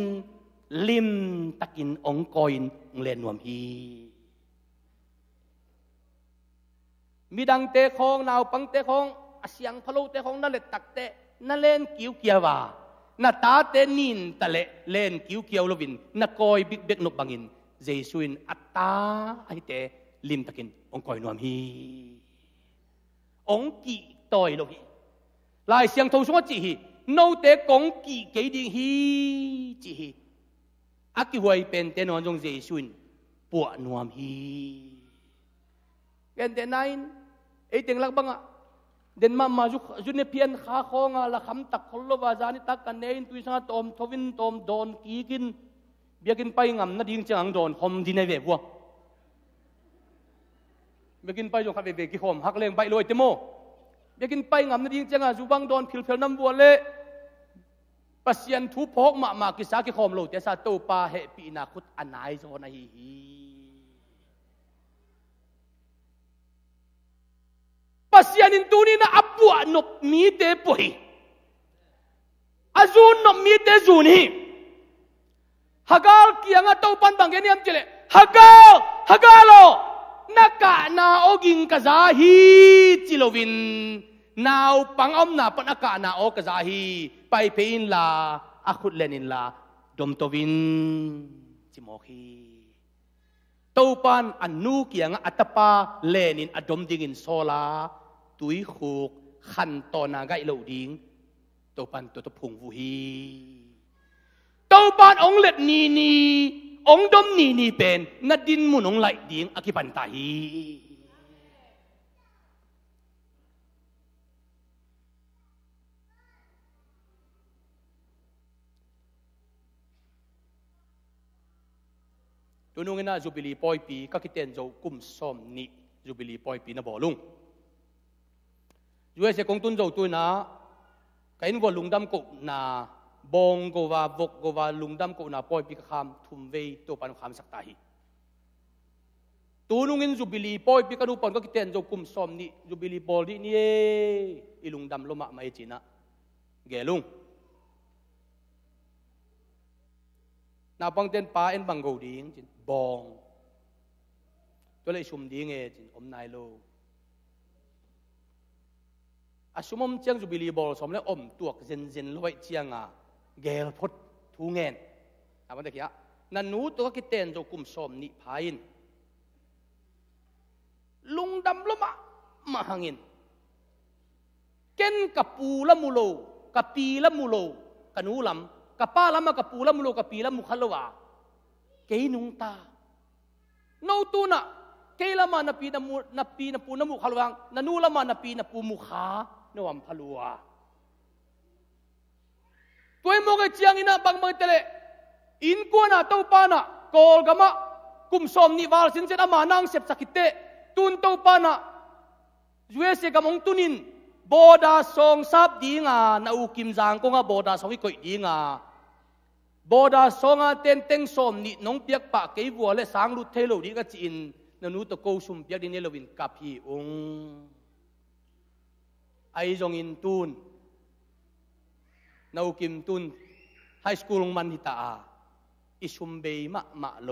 lim takin ong koin len nuam hi midang te khong naw pang te khong asyang phalo te khong na let tak te na len kiu kiawa na ta te nin ta le len kiu kiaw lovin na koi big bek no bangin Jesuin atta ai te lim takin ong koi nuam hi ong ki toy lo hi lai siang thong sung chi hi no te kong ki ke ding hi chi hi aki huai pen te non jong Jesuin pu nuam hi gen te nine ei teng lak banga เดนมาจุนเนเพียนขาคองละคำตักคนละวาจานิตักกันเนนตุยสังตอมทวินตอมโดนกีกินเบียกินไปงำนัดยิงจังโดนคมดินในเว็บวัวเบียกินไปจงขับเว็บกี่คมหักเลงใบลอยเตโมเบียกินไปงำนัดยิงจังจูบังโดนผิวน้ำวัวเละปัสยันทุพกมากิสากิคมโลเตสาตูปาเหปีนาคุตอันไหนโซนฮีปัสยันินตูนี่นะอับบัวนบมีเตปุยอาจูนนบมีเตจูนี่ฮักาลเกียงตัวปันบังเกนียมเจเลฮักาลโลนักกะนาโอกิงกะซาฮีจิโลวินนาวปังอมนาปนักกะนาโอกะซาฮีไปเพอินลาอาคุดเลนินลาดมตวินจิโมฮีตัวปันอันนูเกียงอัตปาเลนินอดมดิงินโซลาตุยขุกขันตอนากะอิโลดิงตัวปันตัวพุงวูฮีตัวปานองเล็ดนีองดมนีเป็นนัดดินมุนองไหลดิ่งอคิปันตาฮีตัวนู้นนะจูบิลีปอยปีก็คิดเต็นโจกุมซ้อมนี่จูบิลีปอยปีนะบ่ลุงยูเอสกงตุนโจตัวนะก็อินว่าลุงดำกุนาบงกว่าบกว่าลุงดำกุนาปอยปีคำทุ่มเวตัวปันคำสักตาฮีตัวนู้นจูบิลีปอยปีก็ดูปนก็คิดเต็นโจกุมซ้อมนี่จูบิลีบอลนี่อีลุงดำลมะไม่จีนะเกลุงนาบังเต็นป้าเอ็นบังโกดิ้งจินบองตัวเลยชุมดิ้งจินอมนายโลอาชุมอมเจียงจูบิลีบอลสมแล้วอมตัวเจนลอยเจียงเกลพดทูเงินอาบันเด็กยะนันนูตัวกิเตนโจกุมสมนิพายินลุงดำลมะมาหังินเกนกับปูละมุโลกับปีละมุโลกันูลำกับป้าละมากับปูละมุโลกับปีละมุขลวะเกยนุงตาโนตูนะเกยละมานาปีนาปูนามุขลวังนานูละมานาปีนาปูมุขาโนอัมพลัวตัวมองไอเจียงอินะบางเมื่อเตเลอินกัวนะเต้าปานะกอลกามะกุมสมนิวาลสินเจตามานังเสพสักิเตตุนเต้าปานะยูเอสกามงตุนินบอดาสองซับดีงานาอุกิมจางก็งาบอดาสวิกอยดีงาบอดาสองเต็นเต็งสมนิน้องเปียกปะเกยบัวและสางลุเทโลดีก็จีนนานูตะโกชุมเปียกดินเนลวินกับพี่องไอจงอินตุนนาอุกิมตุนไฮสคูลมันฮิตาอิชุมเบยมะโล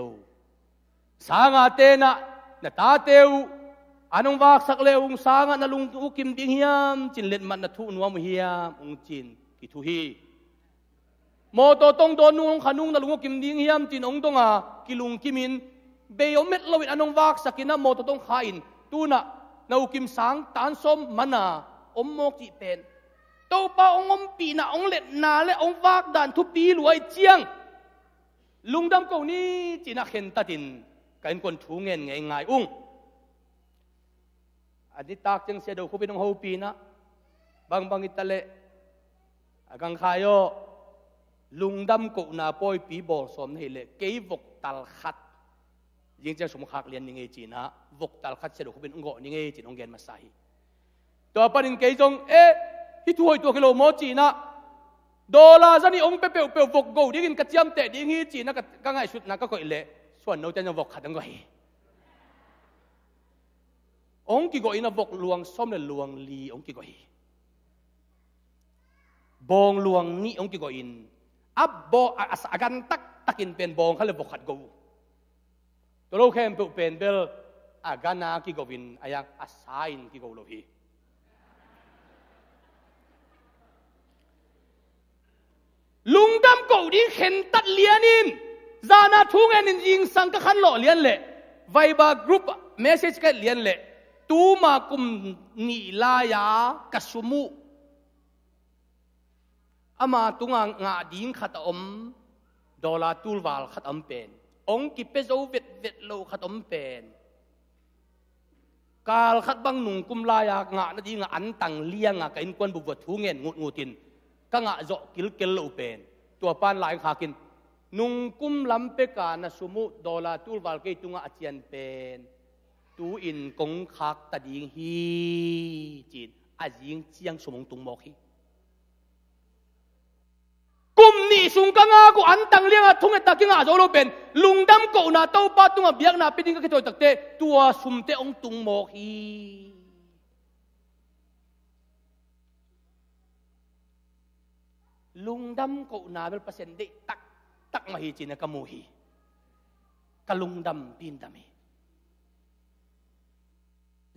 สางาเตนะนาตาเตวอันองวากสักเลวองสางนาลุงอุกิมดิงเฮียมจินเล็ดมันนาทุนวามเฮียมองจินกิทุฮีโมโตตงโดนุงขานุงนาลุงอุกิมดิงเฮียมจินองตงกิลุงกิมินเบยอมเม็ดลวินอันองวากสักินะโมโตตงขาอินตูนะนาอุกิมสังตานสมมันนาอมโมกิเป็นโตปาองอมปีนะองเล็ดนาและองวากด่านทุปีรวยเจียงลุงดำเก่านี้จีนักเห็นตัดินกันคนถูเงินง่ายอุ้งอันนี้ตากจังเสียดูคุบินองหูปีนะบางอิตาเลกังขายลุงดำเก่านาปอยปีบอลสมให้เละเกยบกตัลขัดยิงจะสมขักเรียนยังไงจีนะบกตัลขัดเสียดูคุบินองโง่ยังไงจีนองเกนมาใส่ตัวปนินเกยจงฮิตวยตัวกิโลโมจีนะดอลลาร์จะนี่องเปเปวบกโกดิกินกระเทียมเตะดิ้งฮีจีนะก็ง่ายสุดนะก็เละส่วนเราจะยังบกขัดยังไงองกิโกอินะบกลวงส้มเลยลวงลีองกิโกอิบองลวงนี่องกิโกอินอับบออาการตักินเป็นบองเขาเลยบกขัดกูตัวเราแค่เป็นเบลอาการนากิโกวินอายังอาสาอินกิโกโลฮีลุงดำเก่าดีเข็นตัดเลียนินจานาทุ่งเงินยิงสังกัดขันหล่อเลียนเละไวบากรุ๊ปเมสเซจกันเลียนเละตูมากุมนีลายากัสมุอามาตุงงาดิ้งขัดอมดอลลาร์ตูลวาลขัดอมเป็นองกิเปโซเวดโลขัดอมเป็น กาลขัดบังนุ่งกุมลายงะนาดีงะอันตังเลี้ยงงะกินกวนบุบทูเงินงูตินก็งะโจกิลเกลอุเป็นตัวปานหลายขากินนุ่งกุมลำเปกานะสมุดอลาตูลวาลเกตุงะอาเจียนเป็นตูอินกงคักตะดิงฮีจีนอาจิงเจียงสมงตุงโมกีกุมนี่สุงกังอากูอันตังเลี้ยงทุ่งเอตักงาโจโลเป็นลุงดำกูนาเต้าป้าตุงเบียกนาปิดิงก็คิดตัวตักเตตัวสุมเตองตุงโมกีลุงดำกูนาเบลเปอร์เซ็นต์เดตักมาฮีจีนกะมูฮีกะลุงดำปีนดำฮี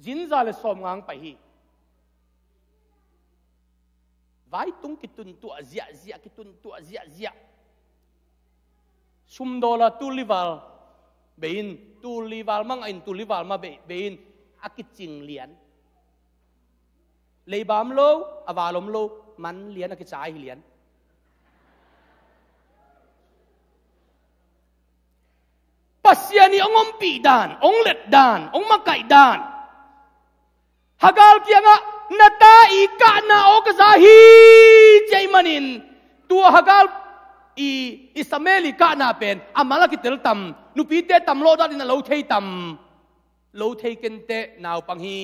จินซาเลสอมงางไปฮีไว้ตุงกิตุนตัวเสียกิตุนตัวเสียชุมโดลาตูลิวัลเบนตูลิวัลมังอินตูลิวัลมาเบนอากิจิงเลียนเลยบามโลอาวาลมโลมันเลียนอากิจายเลียนปัสยานีองอมปีดานองเล็ดดานองมาไก่ดานฮากาลเกียงะนาตาอีกานาโอกซาฮีใจมันินตัวฮากาลอิสเมลิกานาเป็นอามาลกิเตลตัมนุปีเตตัมโลดาดินาโลเทตัมโลเทกันเตนาวปังฮี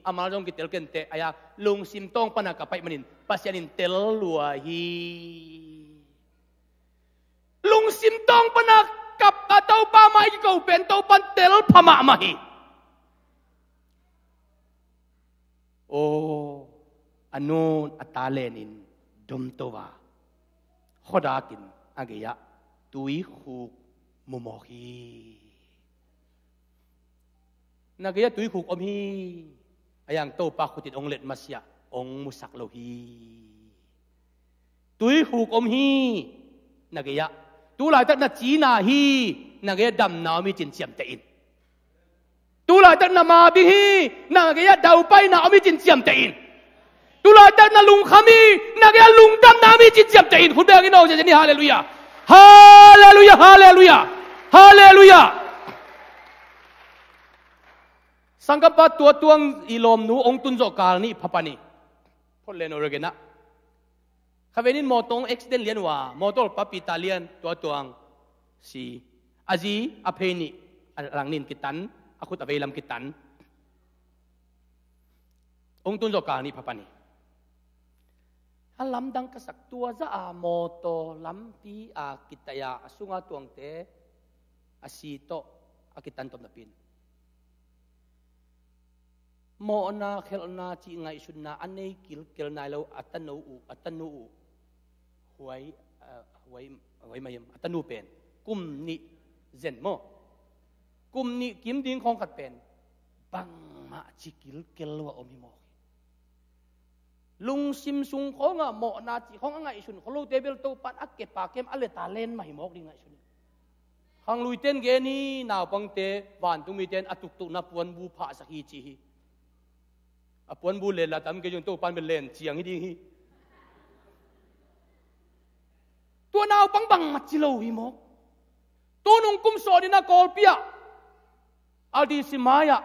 อามาลจงกิเตลกันเตอายาลุงซิมตองปนักกับไปมันินปัสยานินเตลลัวฮีลุงซิมตองปนักกับเต้าป้าไม่ก็เป็นเต้าปันเตลพม่ามาฮีโอ้อันนู้นอัตาเลนินดมตัวขดากินอาเกียตุยคูมุโมฮีนักเกียตุยคูอมฮีอย่างโตปาคุติดองเล็ดมาเสียองมุสักโลฮีตุยคูอมฮีนักเกียตุลายตักนัจีนาฮีนักเกียดำนามีจินเสียมเตอินตุลายตักนามาบิฮีนักเกียดาวไปนามีจินเสียมเตอินตุลาตักนาลุงขามีนักลุงดำนามีจิตเจ็บใจอินคุณเบลกินเอาจะนี่ฮาเลลูยาฮาเลลูยาฮาเลลูยาฮาเลลูยาสังกัปตัวตวงอีลมนูองตุนโจกาลนี่พับปานีพอเลนโอเรเกนะข้าเวนินมอตงเอ็กซ์เดนเลียนว่ามอตอลปาปิตาเลียนตัวตวงสีอาจีอเพนีหลังนินกิตันอาคุตอเวลัมกิตันองตุนโจกาลนี่พับปานีฮัลลัมดังกษักตัวจะอาโมโตลัมปีอากิตยาสุงาตวงเตอาซีโตอากิตันตบนับปินโมนาเคลนาจีไงสุนนาอันนี้กิลนายเราอัตโนูหวยมาเยมอัตโนูเป็นกุมนิเซนโมกุมนิกิมดิ้งของขัดเป็นบังมาจิกิลว่าอมิโมลุงซิมซุงของอ่ะโมนาจีของไงสุนเขาลูเตเบลโตปันอักเก็บปากเก็บอัลเลตาเลนมาหิมอกดีไงสุนขังลุยเต้นเกนี่นาวปังเตวานตุมีเต้นอตุกตุนับวันบูผาสักฮีจีอปวนบูเลนละตามเกยนโตปันเป็นเลนเจียงฮีดีฮีตัวนาวปังมัดจิโลหิมอกตัวนุ่งกุมโซดินากอลเปียอัลดีสิมายะ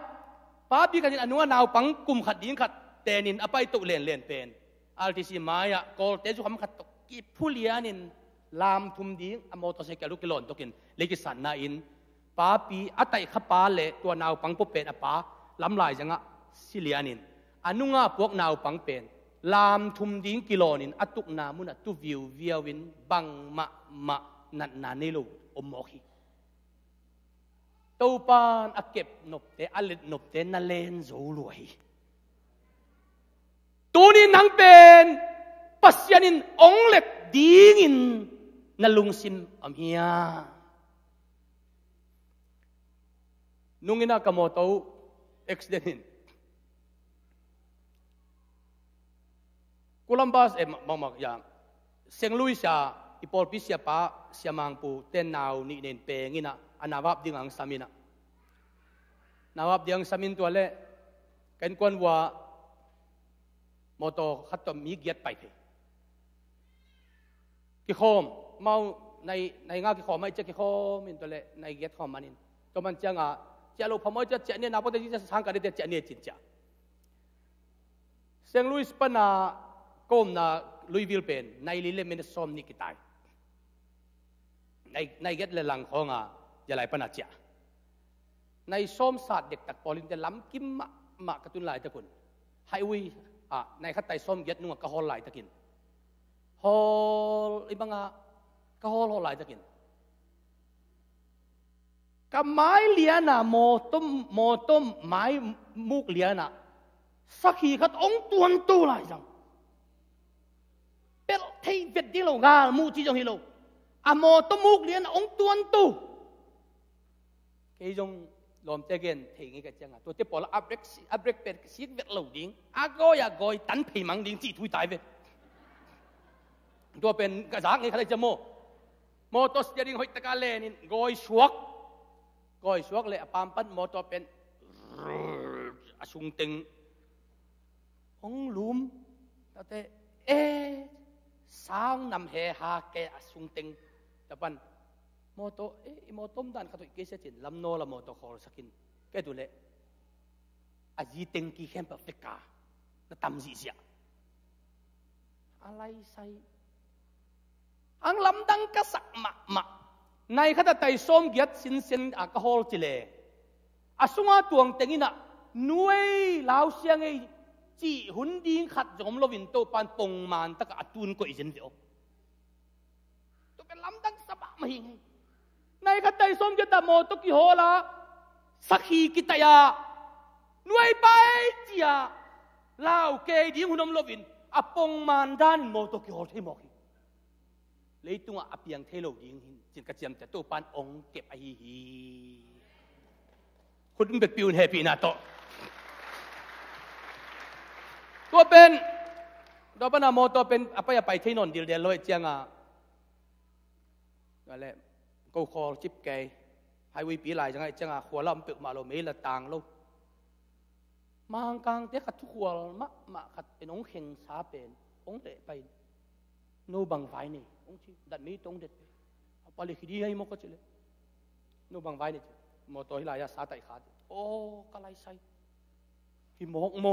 ป้าบีกันอนุนาวปังกุมขัดดิ้งขัดเตนินอภัยตุเลนเป็นอัลติสิมายะกอลเตจุคำขัดตกีผู้เลี้ยนินลามทุมดิ้งอโมตอเซกลุกิลอนตกินเลกิสันนาอินป้าปีอัตัยขปาเลตัวนาวปังปุ๊บเป็นอปาลำลายจังะสิเลียนินอนุงาพวกนาวปังเป็นลามทุมดิ้งกิโลนินอตุกนามุนตุวิวเวียวินบังมะนันนานิลูอมโมขีตูปานอเก็บนบเตอลิดนบเตนาเลนโซลวยตัวนี้นังเป็นปัสยานินองเล็ดดิ้งินนลุงซิมอเมียนุ่งอินากามโมโตเอ็กซ์เดนินกุลัมบาสบางอย่างเซงลุยชาอิปอลพิเซียป้าเซียมังปูเต้นนาวนี่เน้นเปงินะอันนาวบดิ้งอังสามินะนาวบดิ้งสามินตัวเล่กันกวนว่าโมโตขัดตัวมีเกียรติไปเถอะกิโคมในงากิโคมไม่เจอกิโคมอินตัวเล่ในเกียรติของมันอินตัวมันจังอ่ะ เจ้าเราพม่าจะเจ้าเนี่ยนับว่าจะสร้างกันได้เจ้าเนี่ยจริงจ้ะเซนต์ลุยส์ปนาก้มนาลุยวิลเป็นในลิเลเมนซ้อมนี่กิตายในเกตเลลังของจะไหลปนาเจ้าในซ้อมศาสตร์เด็กตักปอลินจะล้ำกิมมะกระตุ้นหลายตะกุนไฮวีในขัดไตซ้อมเกตนุ่งกระหอลหลายตะกินฮอลอีบังกระหอลหลายตะกินกับไม้เลียน่ะโมต้มไม้มุกเลียน่ะสักขีขัดองตวนตู้หลายจังเป็นเที่เวดที่เรางามูจีจงฮิโลโมต้มมุกเลียน่ะองตวนตู้กี่จงลมเจเกนเที่งี้กันจังตัวที่ปอลอับเร็กเป็นสิ่งเวดเหล่าดิ้งก็อยากกอยตันผีมังดิ้งจีทุยตายเวดตัวเป็นกระซังนี่เขาเลยจะโมตัวเสียดิ้งหอยตะการเล่นี่กอยชวกก้อยสวกเลยปามปันมอตัวเป็นสุงติงองลุมแต่สาวนำเฮฮาแกสุงติงแต่ปันมอตัวมอต้มดันขัดอีกเสียจินลำโนละมอตัวคอสักินแกดูเลยอาจีติงกีเข้มเปฟิกาแล้วตำสีเสียอะไรใส่อังลำดังกระสักหมักในขณะไต่ส้มเกียรติสินเซนอากาโฮลจิเลอาสุงาตวงเต็งอินะหน่วยลาวเสียงไอจีหุ่นดิ้งขัดจอมลวินโตปานปงมันตะกะตุนก็อีเซนเดียวตัวเป็นลำดังสบะมาหิงในขณะไต่ส้มเกียรติโมตุกิโฮลาสักขีกิตยาหน่วยไปจียาลาวเกยดิ้งหุ่นอมลวินอปงมันด้านโมตุกิโฮที่มอกเลยตัวอภิยังเทโลดิ้งจินกระเจียมแต่ตัวปานองเก็บไอฮีคุณเป็นปิวเฮปีนาโตตัวเป็นตัวปนาโมตัวเป็นapa yaไปที่นนดิลเดลอยเจียงนั่นแหละกูคอจิบแกไฮวีปีหลายจังไงจังหัวลำเปิดมาโลเมละต่างโลมังกังเด็กขัดทุกหัวมะขัดเป็นองเข่งสาเป็นองเตะไปโนบังไฟนี่องชีดัดมีตรงเด็ดปลิขิดีให้มกก็เจเลยโนบังไว้เนี่ยโมตัวฮิลายาสาไตขาดโอ้กะไรใส่ฮิโมกโม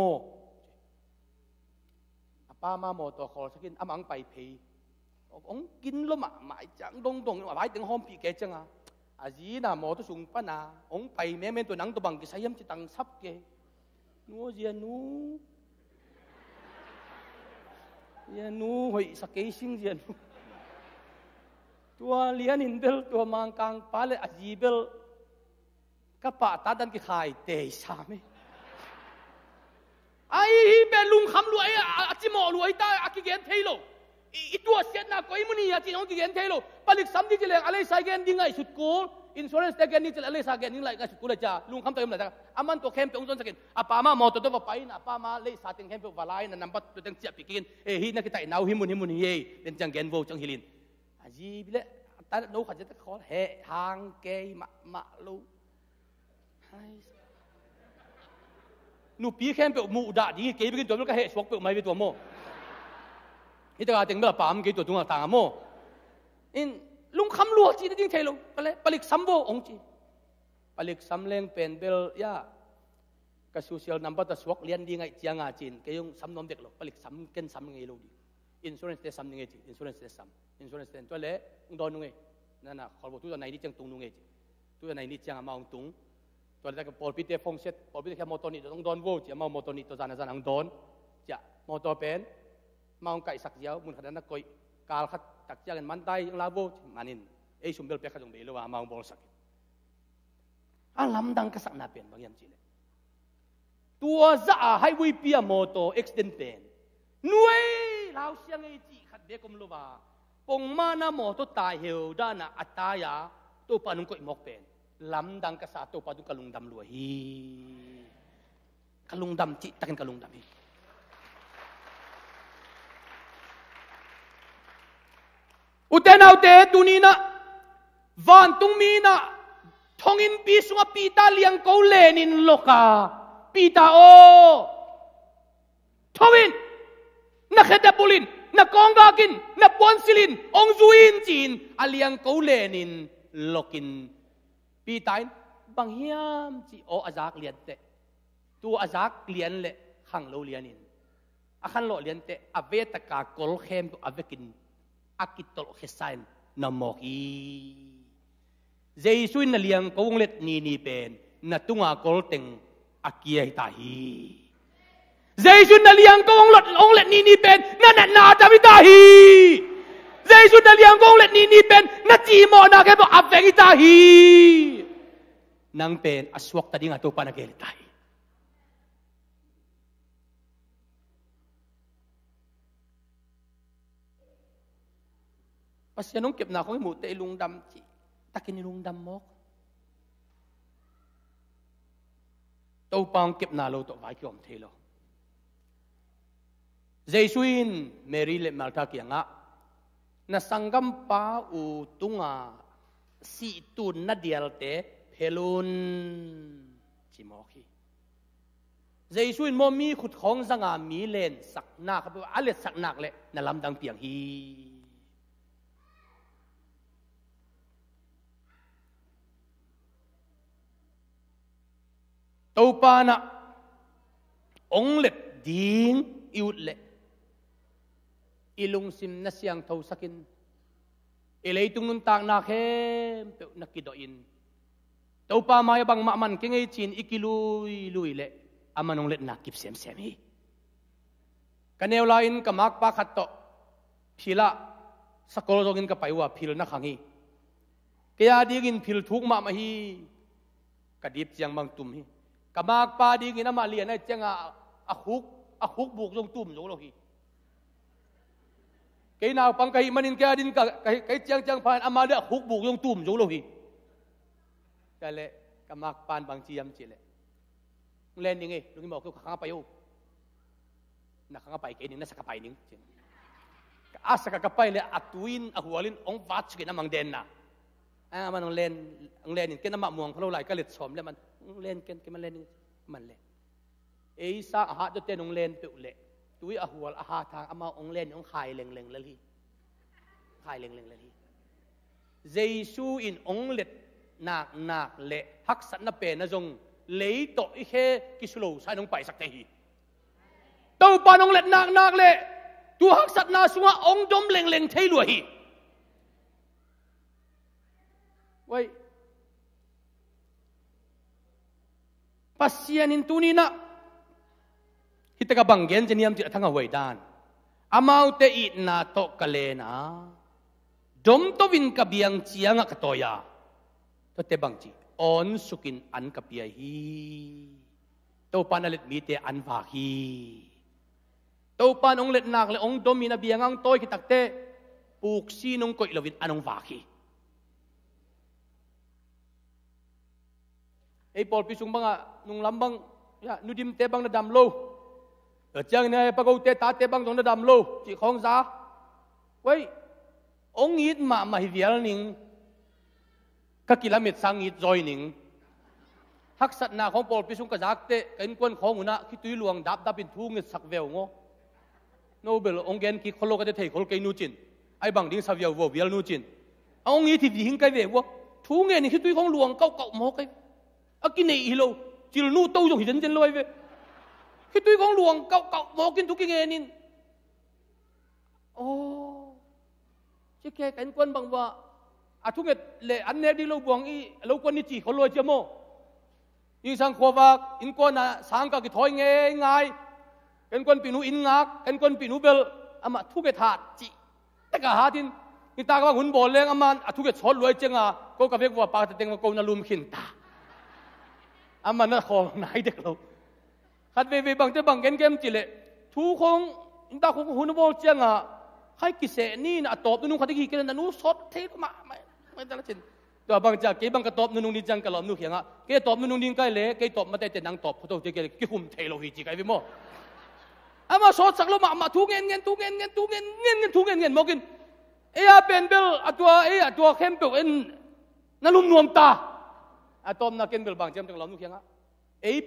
ป้ามาโมตัวคอสักกินอามังไปพีองกินแล้วหมายจังดงหมายถึงห้องปีเกจังอาจีน่ะโมตัวสูงป้านาองไปแม่ตัวหนังตัวบังกิใช้ยำจิตังซับเกนัวเจียนูหอยสักเกซิงเจียนูตัวเลี้ยนินเบลตัวมังกังปาเลอจีเบลกับปะตาดันกิขายเตยสามีไอ้เบลลุงคำรวยอาจิโมรวยตาอากิเกนเทโลอีตัวเสียน่ะก็อิมุนีอาจิน้องกิเกนเทโลผลิตซ้ำที่จะเลี้ยงอะไรใส่เกนดิ้งไงสุดกูอินชัวเรนซ์แต่เกนนี่จะอะไรใส่เกนดิ้งไรก็สุดกูเลยจ้าลุงคำตัวยังไงจ้าอามันตัวเข้มตัวองค์จนสักเกนอาป้ามาโมตัวตัวไปนะป้ามาเลยสาติงเข้มตัววาไลนั่นนำปัดตัวตั้งเจียบปีกินฮีนักกิตายนาวหิมุนเย่เป็นจังเกนโวจังฮิลินอาจีบิเลตาโน้ขัดจะขอเหทางเกยมะลูนูปีแค่เป็นมูดาดีเกยไปกินตัวมันก็เหสวกเป็นไม่เป็นตัวโมนี่ตาเต็งเมื่อป่ามเกยตัวตรงต่างโมอินลุงคำลัวจีนดิ้งเทลก็เลยผลิตซ้ำโบองจีผลิตซ้ำเลี้ยงเป็นเบลยากระสุเชียลนับว่าสวกเลี้ยงดีไงเจียงอาจีนเกยงซ้ำนมเด็กหรอกผลิตซ้ำเกินซ้ำไงลูดีอินชัวเรนซ์เตซ้ำยังไงจีอินชัวเรนซ์เตซ้ำอินชัวเรนซ์เตตัวเล่งโดนนุ่งไงนั่นน่ะขอบอกตัวไหนนี่จังตุงนุ่งไงจีตัวไหนนี่จังมาองตุงตัวแต่ก็ปอลพิเตฟงเซตปอลพิเตแค่มอตอนี่ต้องโดนโวจีมามอตอนี่ตัวจานอังโดนจะมอตอเป็นมาองไก่สักเดียวมุนขนาดนั้นก็กาลขัดตักเจ้ากันมันได้ยังลาโวมานินชุมเบลเปียกขจงเบลว่ามาองบอลสักลำดังกษัตริย์นาเป็นบางอย่างจีเลยตัวจะให้วิปียโมโตเอ็กซ์เดนเป็นหน่วยลาวเสียงไอจีขัดเบกมลูว่าปงมานาโมโตตายเฮลด้านะอัตตายาตัวปานุงก็อิมอกเป็นลำดังกษัตริย์ตัวปานุงกะลุงดำรวยกะลุงดำจิตกันกะลุงดำอุเทนเอาเตตุนีนะวันตุงมีนะทองอินปีสุงปีตาเลียงเกาเลนินโลกาปีตาโอทวินนักเฮดบุลินนักกองกากินนักปอนซิลินองจูอินจีนอาเลียงเกาเลนินโลกินปีตาอิน ปังเฮียมจีโออาจากเลียนเตะตัวอาจากเลียนเละขังโลเลียนินอาขันโลเลียนเตะอเวตกากลเข้มตัวอเวกินอากิตโลเขสันนามอกีเจสุนนเลียงกงเล็ดนีเป็นนัตุงากลเต็งอาเกียตาฮีเจสุนนเลียงกงเล็ดนีเป็นนั่นนาจาวิตาฮีเจสุนนเลียงกงเล็ดนีเป็นนัจีโมนาแค่ตัวอเวกิตาฮีนังเป็นอสวกตาดิงาตัวปานาเกลิตาฮีภาษาน้องเก็บหนาของหมูเตะลุงดำจีตะกินลุงดำมอกตัวปางเก็บหนาเราตัวไว้กี่อมเทโลเจสุอินเมรีเลมาลตาเกียงะนัสังกัมปาอูตุงาสีตุนนัดเดียลเตเพลุนจิมอกีเจสุอินมอมีขุดของสังอามีเลนสักนักครับว่าอะไรสักนักเลยนั่นลำดังเปียงฮีตัวปานะองเล็ดดิ้งอิวเล่อิลุงซิมนัสยังเท่าสักินอิเลยตุงนุนตากนาเข้มเปนักกิดอินตัวปามาบังมามันเก่งไอจีนอิกิลุยเล่อามันองเล็ดนักกิบเสียมฮีกันเอวลาอินกับมักปาขัดโตพิละสกอลโจกินกับไปว่าพิลนักขังฮีเกียดีกินพิลทุกมาฮีกระดิบยังบางตุ่มฮีกมากปาดีกินมาเลียนไอ้เจ้าอาคุกบุกลงตุ่มโจโลฮีเกี่ยนาวปังไก่มันอินแกดินกับไก่เจ้าผ่านอามาเดะคุกบุกลงตุ่มโจโลฮีแต่เละกมากปานบางจียมจีเละเล่นยังไงลุงบอกคือข้างไปอยู่นักข้างไปเกี่ยนนักสักไปนิ่งอาสักไปเลยอัตวินอหัวลินองวัดสกินน้ำมังเดนนะมันเล่นนี่เกี่ยนน้ำมะม่วงเขาเราไหลก็เล็ดสมแล้วมันเล่นกันมันเล่นมันเล่นไอ้สาอาหารจะเต้นองเล่นเปล่าตัวอาหัวอาหารทางอามาองเล่นองขายเล็งเลยขายเล็งเลยเจสูอินองเล็ดหนักเละฮักสันนับเป็นนะจงเลี้ยโตอีแค่กิสโลใช้น้องไปสักทีตัวปานองเล็ดหนักเละตัวฮักสันนาสัวองดมเล็งเทลวยไว้ปัสยานินตุนีนะฮิตกบังเกนจะนิยมจิตทั้งเอาไว้ด้านอามาอุเตอินาโตกะเลนะดมโตวินกับยังเจียงกับตัวยาตัวเตบังจีออนสุกินอันกับเปียฮีตัวปานอเล็ดมีเตอันฝากฮีตัวปานองเล็ดนักเลยองดมมีนาเบียงอังโตยกิตักเตปูกซีนงกอยลวินอันองฝากฮีไอ้ปอลพิสุงบังอะนุ่งลำบังยานุดิมเตบังนาดำโลเจ้าเนี่ยปะกูเตตาเตบังตรงนาดำโลจีของซาไว้องอีดมาฮิเวียลนิงก็กิลเมตรสังอีดจอยนิงทักษะนาของปอลพิสุงกระจักเตกันกวนของหัวหน้าคิดตุยหลวงดับเป็นทุ่งเงสักเวลงอโนเบลองเกนคิดคนโลกจะเทคนเกนูจินไอ้บังดิ้งสาวเวลวัวเวลนูจินองอีที่หิงไกเวลวะทุ่งเงินนี่คิดตุยของหลวงเก่าหมอกไอากินไอ้ฮิโลจิลนูโตจงหินเจนลอยเว้ยคิดตัวของหลวงเก่าหมอกินทุกกินเงินนินโอ้เจ๊แกกันกวนบังว่าอาทุกเงินเละอันเนดีเราบวงอีเรากวนนี่จีเขาลอยเจ้าโมยิ่งสังขวากอินกวนน่ะสังกักิถอยง่ายกันกวนปีนูอินงักกันกวนปีนูเบลอามาทุกเงินถาดจีแต่กะหาทินนี่ตากว่าหุ่นโบเลงอามันอาทุกเงินชดรวยเจ้าก็กะเวกว่าปากตะเต็งว่าโกนาลุมขินตาอามันน่ะของไหนเด็กเราขัดเวบังจะบังเกมจิเละทุกคนอินตาคงหุ่นโบเจียงให้กิเสนี่นะตอบนุ่งขัดกี่กันนะนู้สดเทก็มาไม่ได้ละจินตัวบางจากเก็บบังกระตอบนุ่งนี่จังกระหล่อมนุ่งเขียงเก็บตอบนุ่งนี่ใกล้เละเก็บตอบมาแต่นังตอบเขาตัวเจ๊เก็บหุ่มเทโลหิจิไกไปมั่วอามาสดสักแล้วมาทุกเงินทุกเงินมอกินเป็นเบลตัวเข้มเปลนั่นลุ่มนวมตาตอมนักเก็นเบลบางเจ้าจังหล่อมนุ่งเขียง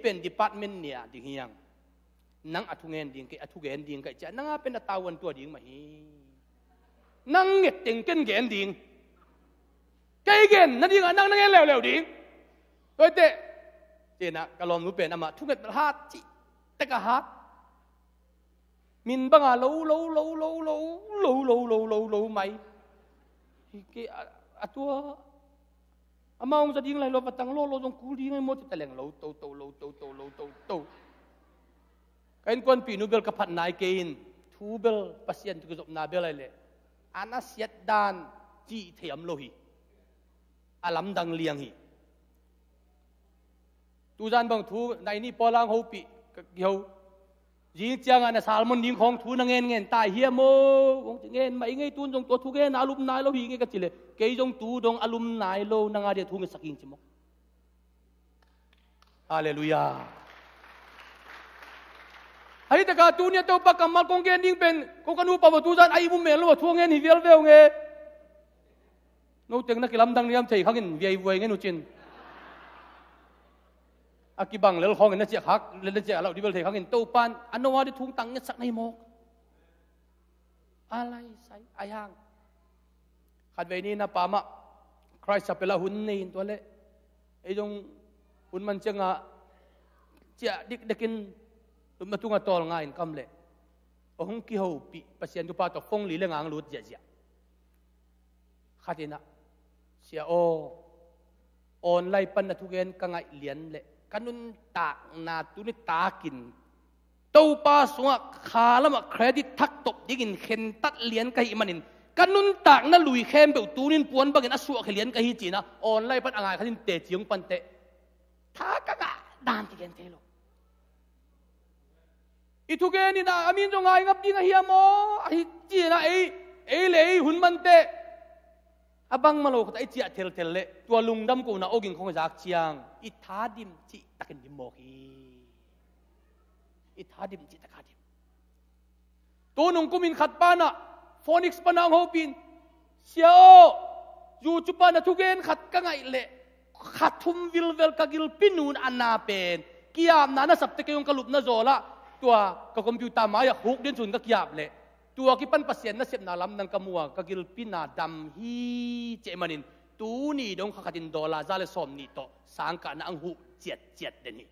เป็นดีพาร์ตเมนต์เนี่ยดิ่งเฮียงนังอัทุเงินดิ่งกับอัทุเงินดิ่งกับจะนังเป็นตาวันตัวดิ่งมาฮีนังเงียบติงเกินเงินดิ่งไกเงินนั่นดิ่งนังเงินแล้วดิ่ง ตัวเตะเจนะกะลอมรู้เป็นอามาทุกเม็ดฮาจิแต่กะฮามินบังอาโลไหมเกอตัวอามาองจะดิ้งอะไรเราปัดตังโลตรงกูดิ้งไอ้หมดแต่แหล่งโลโตกันกวนปีนูเบลกับพันนายเกนทูเบลปัสยันทุกจบนาเบลอะไรเลยอานาเสียดดานจีเทียมโลหิอาลัมดังเลียงหิตูจานบางทูในนี่ปอลังหูปีเกี่ยวยิงจังอันนั้นสารมันยิงของทูนังเงินตายเฮียโมวงเงินไม่ไงตูนจงตัวทูเงินอาลุมนายโลหิเงกันจิเลยเกยจงตูดงอาลุมนายโลนังอาเดียทูเงินสักยิงจิโมฮาเลลูยาไอ้แต่การตูเนี่ยตัวปากกำมัลกงเงินยิงเป็นกงกันอูปะตูจานไอ้บุเมลว่าทูเงินฮิเวลเวลเงนู้เต็งนักลำดังเลี้ยมใจข้างเงินเวียเงินนู้จินอากิบังเลี้ยของเงินนั่นเจ้าฮักเลี้ยนเจ้าเราดิเบลเทข้างเงินตู้ปันอันนั้นว่าได้ทุ่งตังเงินสักในโมกอะไรใส่อายังขัดไว้นี่นะปามะใครจะเป็นละหุ่นนี่ตัวเละไอ้ตรงหุ่นมันจะงะเจ้าเด็กกินมาทุ่งตัวง่ายกำเละโอ้หงกี่หูปีปัสยันตุปาตกฟงลีเรื่องอ่างลุดเจ้าขัดนะเสียโอออนไลน์ปันนัทุเกนกังไงเลียนเละกันนุนตากนาตุนิตากินตู้ปาสวะขาละมาเครดิตทักตบยิงเข็นตัดเลียนกันมันนินกันนุนตากนั่นลุยเข้มเบลตูนินปวนบังเงินอสัวเลียนกันฮีจีนะออนไลน์ปันอ่างขันเตะจียงปันเตะท้ากังด่านที่เกนเทโลอีทุเกนี่นะอามินจงไงงับยิงเฮียโมไอจีนะไอเลยหุ่นมันเตะabang malok ta itia tel le tua lungdam ko na oging khong jak chiang I thadim chi takin dimohi I thadim chi takadim to nung kumin khat pa na phonics pa na ang hopin siao yu chupa na tugen khat ka ngai le khathum vilvel ka gil pinun anapen kiam na na sapte kayong kalup na zola tua ka computer maya huk din chun ka kiap leตัวกิปันปัสยันนัสเซบนาลำนังกมัวกกิลปินาดำฮีเจมันินตูนี่ดงขัดินดอลลาร์ซาเลสอมนี่โตสังกัดนังหูเจ็ดเดนี่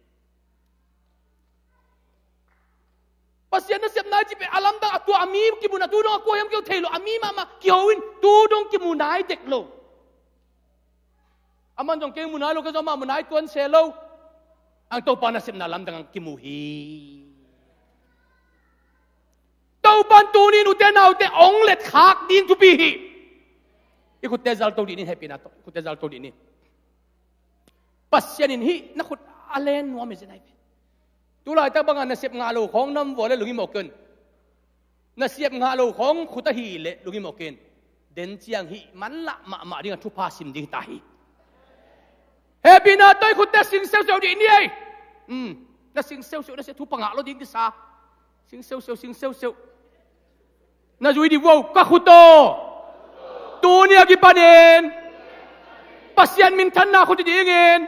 ปัสยันนัสเซบนาจิเปอาลัมดังตัวอามีกิมุนาตูดงกูยังเกี่ยวเทโลอามีมาเกี่ยววินตูดงกิมุนายเด็กโลอามันจงเกี่ยวมุนายโลก็จะมามุนายตัวเซโลอังโตปานัสเซบนาลำดังกิมุฮีตัวปันตูนี่นุเตนเอาแต่องเล็ดขากดินทุบีฮีอีกุเตจัลตัวดินเฮปินาโตอีกุเตจัลตัวดินนี่ปัสยานินฮีนักขุดอาเลนนัวไม่ใช่ไหนตัวลายตาบังอันนัสเซบงาโลของน้ำวัวและลุงอิโมกินนัสเซบงาโลของขุตฮีเละลุงอิโมกินเดนเจียงฮีมันละมาดิ้งทุพาสิมดิ้งตาฮีเฮปินาโตอีกุเตสิงเซลเซลดินนี่นัสสิงเซลเซลนัสเซทุปังอาโลดิ้งที่ซาสิงเซลเซลna jui di wow kakuto dunia gipanin pasyan mintan na kuto diingin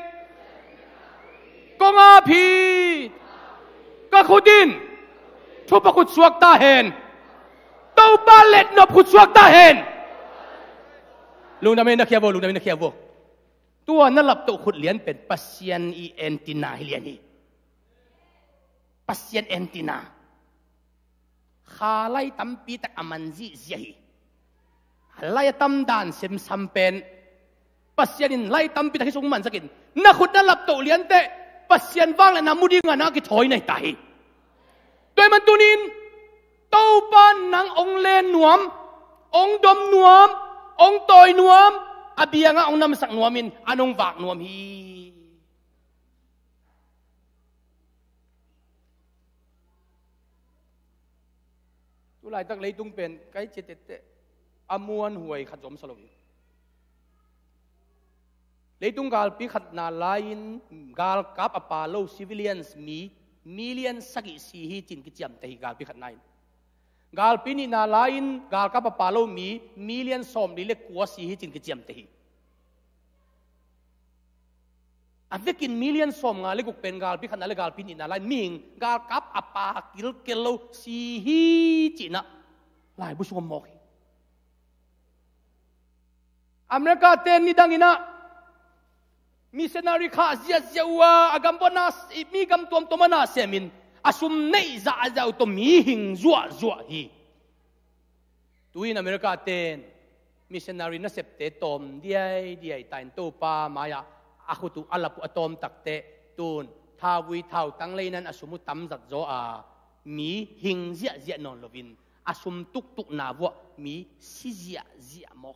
kongapi kakudin tupakut suwag tahen tau balet no put suwag tahen lung namin nakiabo tua nalap to kut lian pen pasyan I entina lian hi pasyan entinaขาไล่ตั้มปีตะอามันจีเสียฮีไล่ตั้มด่านเซมซัมเป็นปัสยานินไล่ตั้มปีตะที่สงมันสักินนักขุดนั่นหลับโตเลียนเตะปัสยานว่างและน้ำมุดิ้งนักกิถอยในตาฮีโดยมันตุนินเต้าปานนางองเลนนวมองดมนวมองตอยนวมอาเบียงองนำสักนวมินอนงฝากนวมฮีตัวลายตั้งเลยตุ้งเป็นไกด์เจตเตอมวนหวยขัดจมสลบเลยตุ้งกาลปีขัดนาลายน์กาลกับอปาโลซิวิเลียนส์มีมิลเลียนสักสี่ฮีจินกิจยมแต่กาลปีขัดนายกาลปีนี้นาลายน์กาลกับอปาโลมีมิลเลียนสอมดิเล็กกัวสี่ฮีจินกิจยมแต่อันเวกินมิลเลียนสอมงาเล็กกุเป็นกาลปีขัดนาเลกาลปีนี้นาลายน์มิงกาลกับอปากิลเกลโลสี่ฮีจินะลายบุษวมอกอเมริกาเต็นนี่ดังอินะ missionary kha zia ziawa agam bona mi gam tom tomana semin asum nei za zau to mi hing zua hi tuin America ten missionary na septe tom diai tain to pa maya akhutu alapu atom takte tun thawi thau tangleinan asumu tam zat zo a mi hing zia non lovin asum tuk na wa mi si zia mo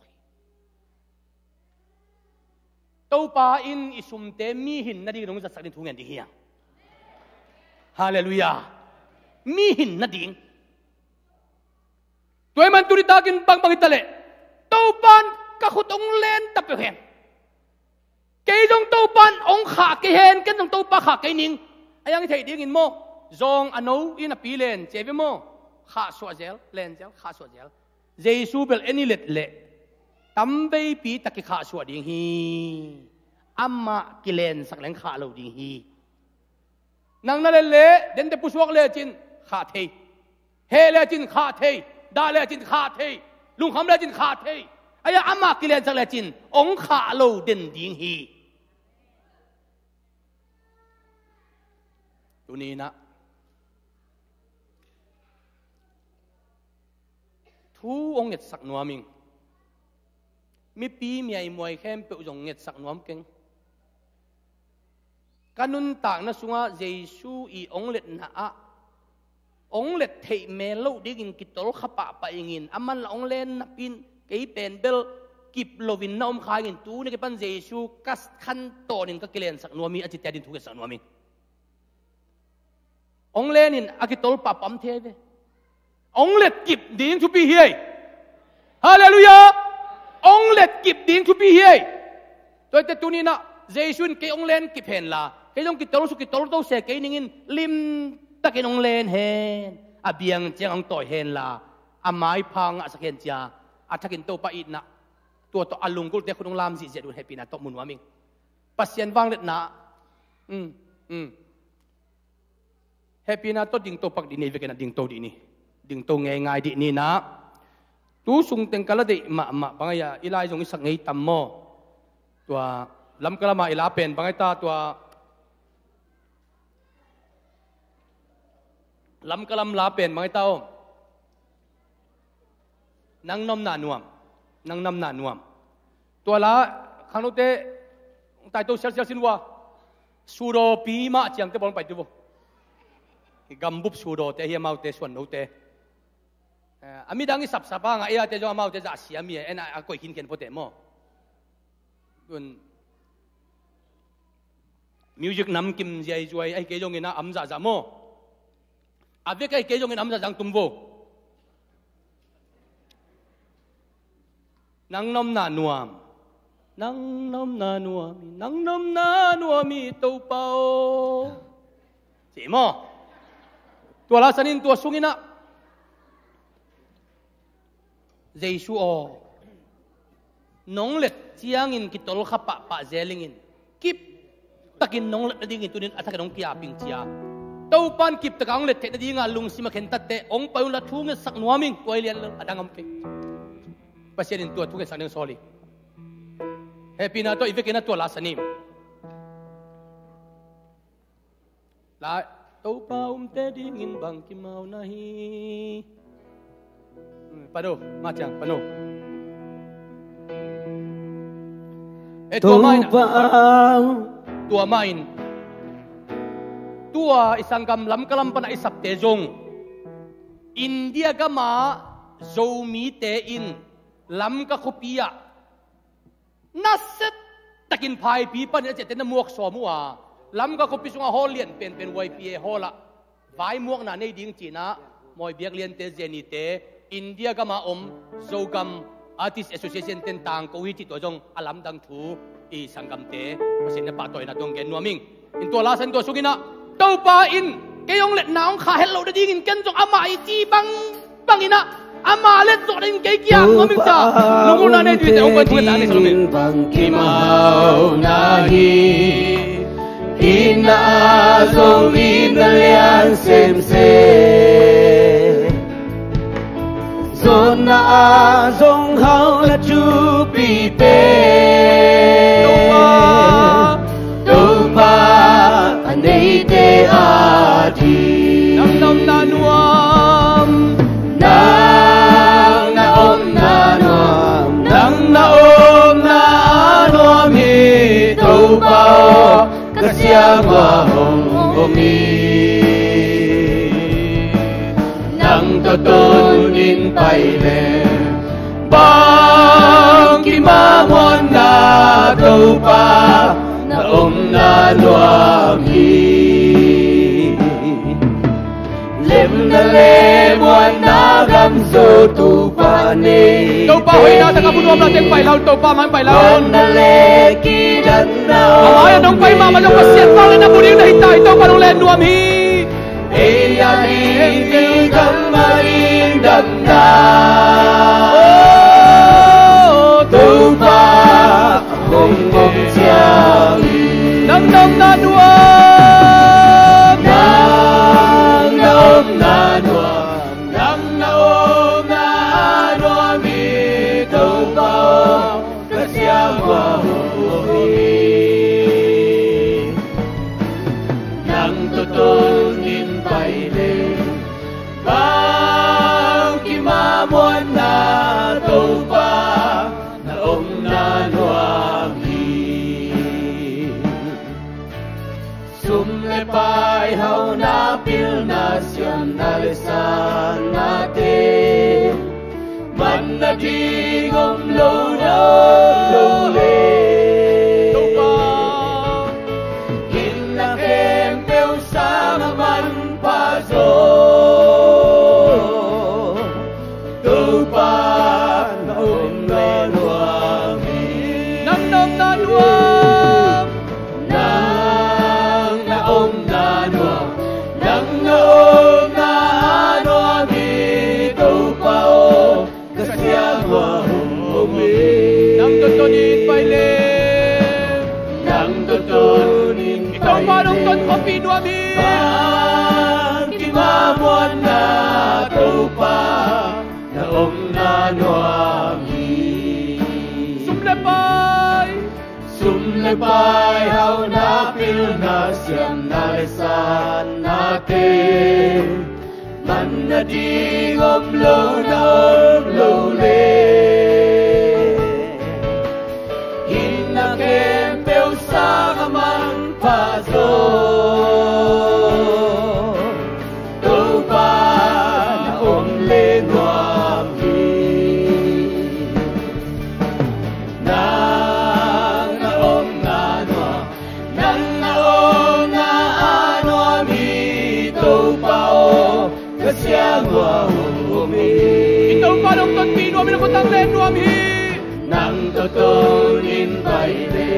to pa in isum te mi hin na ding rong zat sakin thungen ding hiang hallelujah mi hin na ding toy man turitakin bang itale to pan ka khutong len tape hen cái dòng tàu pan ông khả cái hen cái dòng tàu pa khả cái ning anh thấy đi in mo dòng anh nấu in a pi len chế với mo khả sủa gel len gel khả sủa gel Giêsu bel any lệ tắm bay pi ta cái khả sủa ding hi amma cái len sắc len khả lâu ding hi nang na lệ đến để pusuak lệ chin khả thei he lệ chin khả thei da lệ chin khả thei lung kham lệ chin khả thei ai amma cái len sắc lệ chin ông khả lâu den ding hi tunina thu ông nhật sắc nuam mình mi pi mi ai muai khem pe ujong nhật sắc nuam keng kanun tak na sunga Jesu i ông let na a ông let thei me lo digin kitol khapa pa ingin aman la ông len na pin kei pen bel kip lovin na khai ngin tu ne ke pan Jesu kas khan to nin ka kilen sak nuam mi achi ta din thu ke sak nuam mi ông Lenin akitol papam theve ông let kip ding to be here hallelujah ông let kip ding to be here tôi te tunina Jesu ke ông len kip hen la ke jong kitol to se ke ningin lim ta ke ông len hen abiang chang ang toy hen la amai phang a sakhen cha athakin to pa it na to alung kul te khunung lam ji jedun happy na to mun wa ming pasien wang let na happy na to ding to pak di ni ve kana ding to di ni ding to ngai di ni na tu sung teng kala de ma bangaya ilai jong isak ngai tam mo tua lam kala ma ila pen bangai ta tua lam kalam la pen bangai ta om nang nom na nuam tua la khanu te tai to sel sin wa suro pi ma chiang te bon pai tu bo gambub sudo te hi mau te suan no te ami dangi sap sapa nga ia te jo mau te za siami en a ko hin ken pote mo kun music nam kim jai juai ai ke jong ina am za mo ave kai ke jong ina am za jang tumbo nang nom na nuam mi to pao si mo tua la sanin tua sungina Jesu o nong let chiangin kitol khapa pa zelingin kip takin nong let dingin tunin athak nong pia ping chia to pan kip takang let te dinga lung sima khen tatte ong payung la thung sak nuaming toilian adangam ke pasienin tua thung sak nang soli happy na to ivekena tua la sanim la tàu pa te dingin bang kimau nahi pado macam pano tua main tua isangam lam kalam pana isap te jong India gama zomi te in lam ka khopia naset takin phai pi pan je te na muak so muwa lam ka kopi sunga hol lian pen YPA hola vai muak na nei ding china moi biak lian te jeni te India gama zogam artist association ten tang ko wi ti to jong alam dang thu i sangam te pasin na pa toy na dong gen nuaming in to la san to sugina to pa in ke yong let naong kha hello da ding in ken jong ama i ti bang ina ama let to ding ke kia nuaming cha lungu na nei ti te ong ko tu na nei nuaming bang ki mau nahi Ina zong inalian sem Zona zong hao la chu pi pe mi nang tutunin paile bang kimamon na tupa na na nuami lem na lemon na gamso tupa ni tupa hoy na takapunuam natin pailaw tupa man pailaw na leki dan na amaya nung pay mama nung pasyan pangin na buning na hitay tupa nung len nuami hindi kamarin damna tupa kung siyang nang na nuam nang naom na nuam nang naom na nuam ito pa kasyang wahumi nang tutunin paile bang kimamon na tupa naom na nuami sumlepay hau na pil nasyonalisan natin man nadigom low na lowly tupa inakem peu sa naman paso tupa naom na nuami nang naom na nuam nang naom na nuam nang naom na nuami tupa o kasyang wahumi nang tutunin paile nang tutunin ikaw manong ton kopi nuami bang kimamon na tupa naom na nuami sumlepay hau na pil nasyam nalisan natin man nadigom low na lowly hinakempel sa kamang paso tupa naom lenuami nang naom na nuam nang naom na nuami tupa o kasyang wahumi ito pa nung tutpino kami nakutang lenuami nang tutunin paile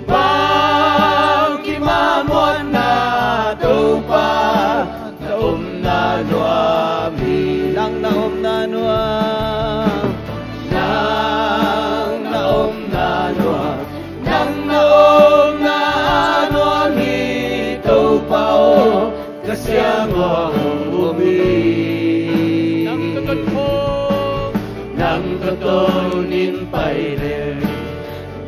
bang kimamon na tupa naom na nuami nang naom na nuam nang naom na nuam nang naom na nuami tupa o kasyang wahumi nang tutun po nang tutunin paile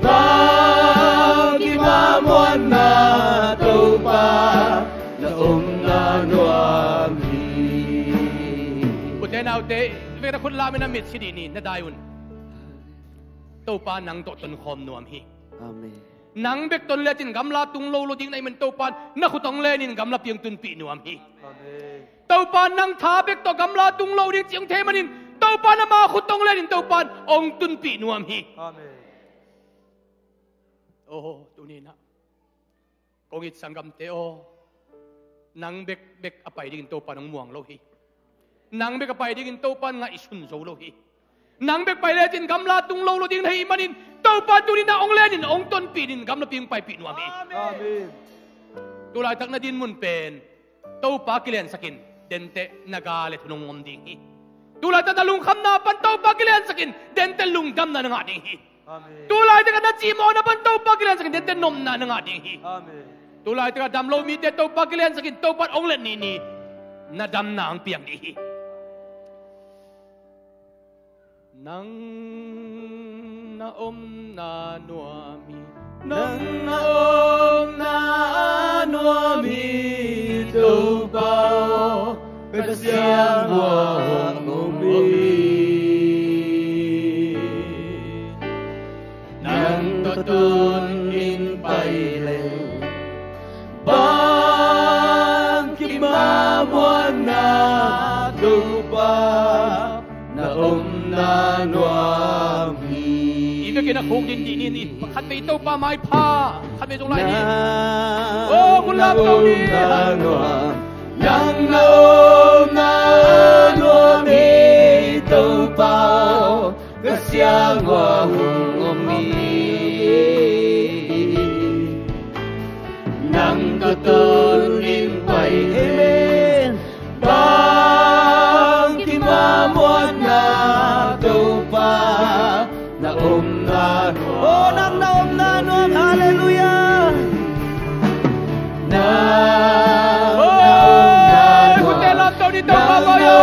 bang kimamon na tupa naom na nuami puti na uti vera kun lamin na mit sidini na dayon tupa nang tutun khom nuami amen nang bekton letin gamla tung lo ding na imen tupan na khutong lenin gamla piang tun pi nuami amen tupan nang thabek to gamla tung lo ding chiang themanin tupan na ma khutong lenin tupan ong tun pi nuami amen oh tunina kongit sanggam teo nang bek apay digin tupan ng muang lohi nang bek apay digin tupan nga isun zo lohi nang bek pay letin gamla tung lo ding na imanin tupan tunina ong lenin ong ton pinin gamla ping pay pi nuami amen tulay tak na din mun pen tupa kilen sakin dente nagalit nung ngomding tulay tak na lungkam na pan tupa kilen sakin dente lungdam na nga ding amen tulay tak na chimo na pan tupa kilen sakin dente nom na nga ding amen tulay tak damlo mi te tupa kilen sakin tupa ong len nini nadam na ang piang ni nang naom na nuami nang naom na nuami tupa o kasyang wahumi nang tutunin paile ba na nuami. Ito kinakong din dinin, pagkat may ito pa may pa, kami itong lain. Oh, kulap daw ni. Yang na nuami ito pa, kasyang wahumi. Nang tutunin pa'y amen. Bang timamon na ito pa, naom na nuam. Oh, nang naom na nuam, hallelujah. Dito pa kayo.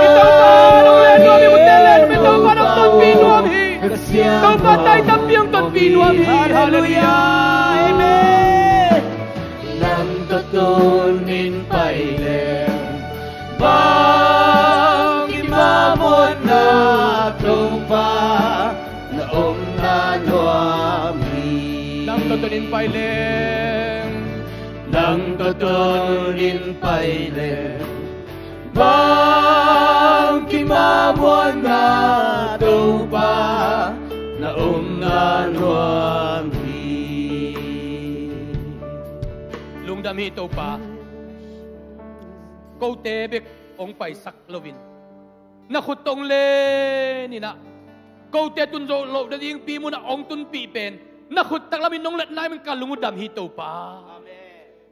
Ito pa nung leno mi mutelen, ito pa nung tonpinuam hi. Ito pa tayo tapiyang tonpinuam hi. Hallelujah. Amen. Nang tutunin pailen, bang imamon na tupa, naom na nuami. Nang tutunin pailen, nang tutunin pailen, bang kimamon na tupa, naom na nuami. lungdami ito pa, kau tebek ong pai saklowin, nakutong le nina, kau te tunjo lo dading pi mo na ong tun pi pen, nakutang lamin nong let namin kalungudam hito pa.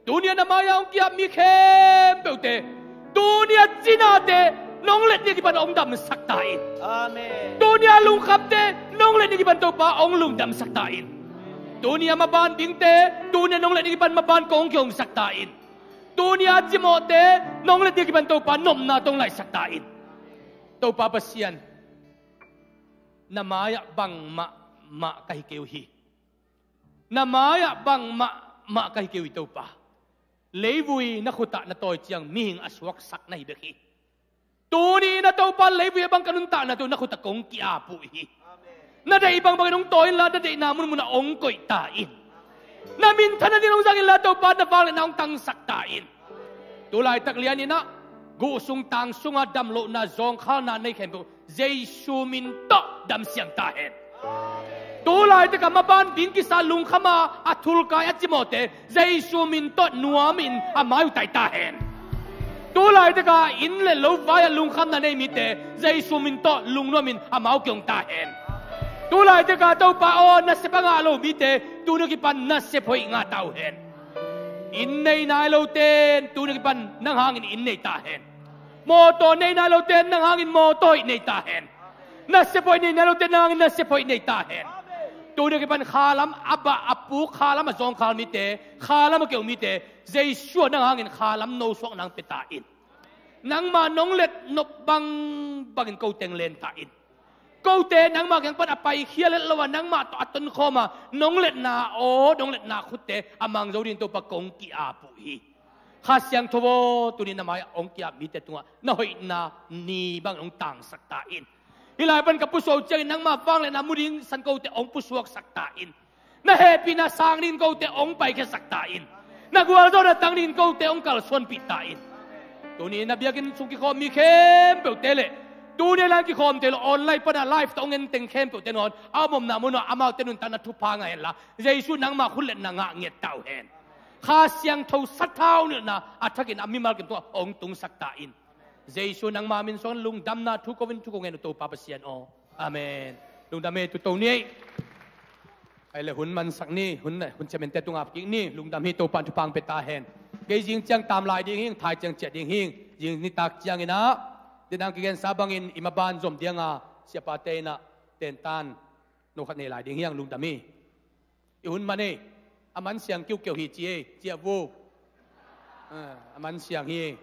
Dunia na maya ong kiap mi kem peute, dunia jinate nong let ni kipan ong dam saktain. Amen. Dunia lungkap te nong let ni kipan to pa ong lungdam saktain. Dunia maban bingte, dunia nong let ni kipan maban kong kyong saktain. Dunia jimote nong let ni kipan to pa nom na tong lai saktain. To pa pasian namaya bang ma kahikewhi. Namaya bang ma kahikew ito pa. Leivui nakuta na to siyang mihing aswak sak na hibeki. Tuni na to pa leivui abang kanunta na to nakuta kong kiapu ihi. Nada ibang baginong toil la nada inamun mo na ongkoy tain. Naminta na dinong sangin la to pa na pala na ong tangsak tain. Tulay taklian ina gusung tang sunga damlo na zong khal na nay kempo Jesu minto dam siyang tahen. Tulay te kamaban bin kisalung kama atul kaya jimote Jesu minto nuamin amayu tay tahen. Tulay te ka inle lo vaya lung kham na nay mite Jesu minto lung nuamin amaw kyong tahen. Tulay te ka tau pa o nasip nga alo mite tuno kipan nasip hoy nga tauhen. Innay na alo ten tuno kipan nang hangin innay tahen. Moto nay na alo ten nang hangin moto innay tahen. Nasip hoy nay na alo ten nang hangin nasip hoy innay tahen. Tuno kipan khalam aba apu khalam azong khal mite khalam ke umite Jesu nang hangin khalam no sok nang pitain nang manong let nop bangin ko teng len tain ko te nang magang pan apai khialet lawan nang ma to aton khoma nong let na o nong let na khutte amang zodin to pakong ki apu hi khasyang thobo tunin na maya ong ki mite tunga na hoi na ni bang ong tang saktain Hilay pan kapuso tiyan nang mapang le namuring san ko te ong pusuak saktain. Na happy na sangnin ko te ong pai ke saktain. Nagwal do na tangnin ko te ong kalson pitain. Tuni na biyakin sungki ko mi kem pe tele. Tuni lang ki kom tele online pa na live ta ong enteng kem pe tenon. Amom na mo no amaw tenun tan na tupa nga la. Jesu nang ma khulet na nga nget tau hen. Khasyang tho sathaw ni na atakin amimal kem to ong tung saktain. Jesu nang mamin son lungdam na tukovin tukongin ito papasiyan o. Amen. Lungdame ito ni. Ay le hun man sak ni hun semente tung apking ni lungdam ito pan tupang petahen. Kay jing tiang tam lai ding hing thai tiang chet ding hing jing ni tak tiang ina dinang kigen sabangin imaban zom dia nga siapa te na tentan no khat ni lai ding hing lungdami. Ihun mane aman siang kiu kiu hi chie chia vu. Aman siang hi.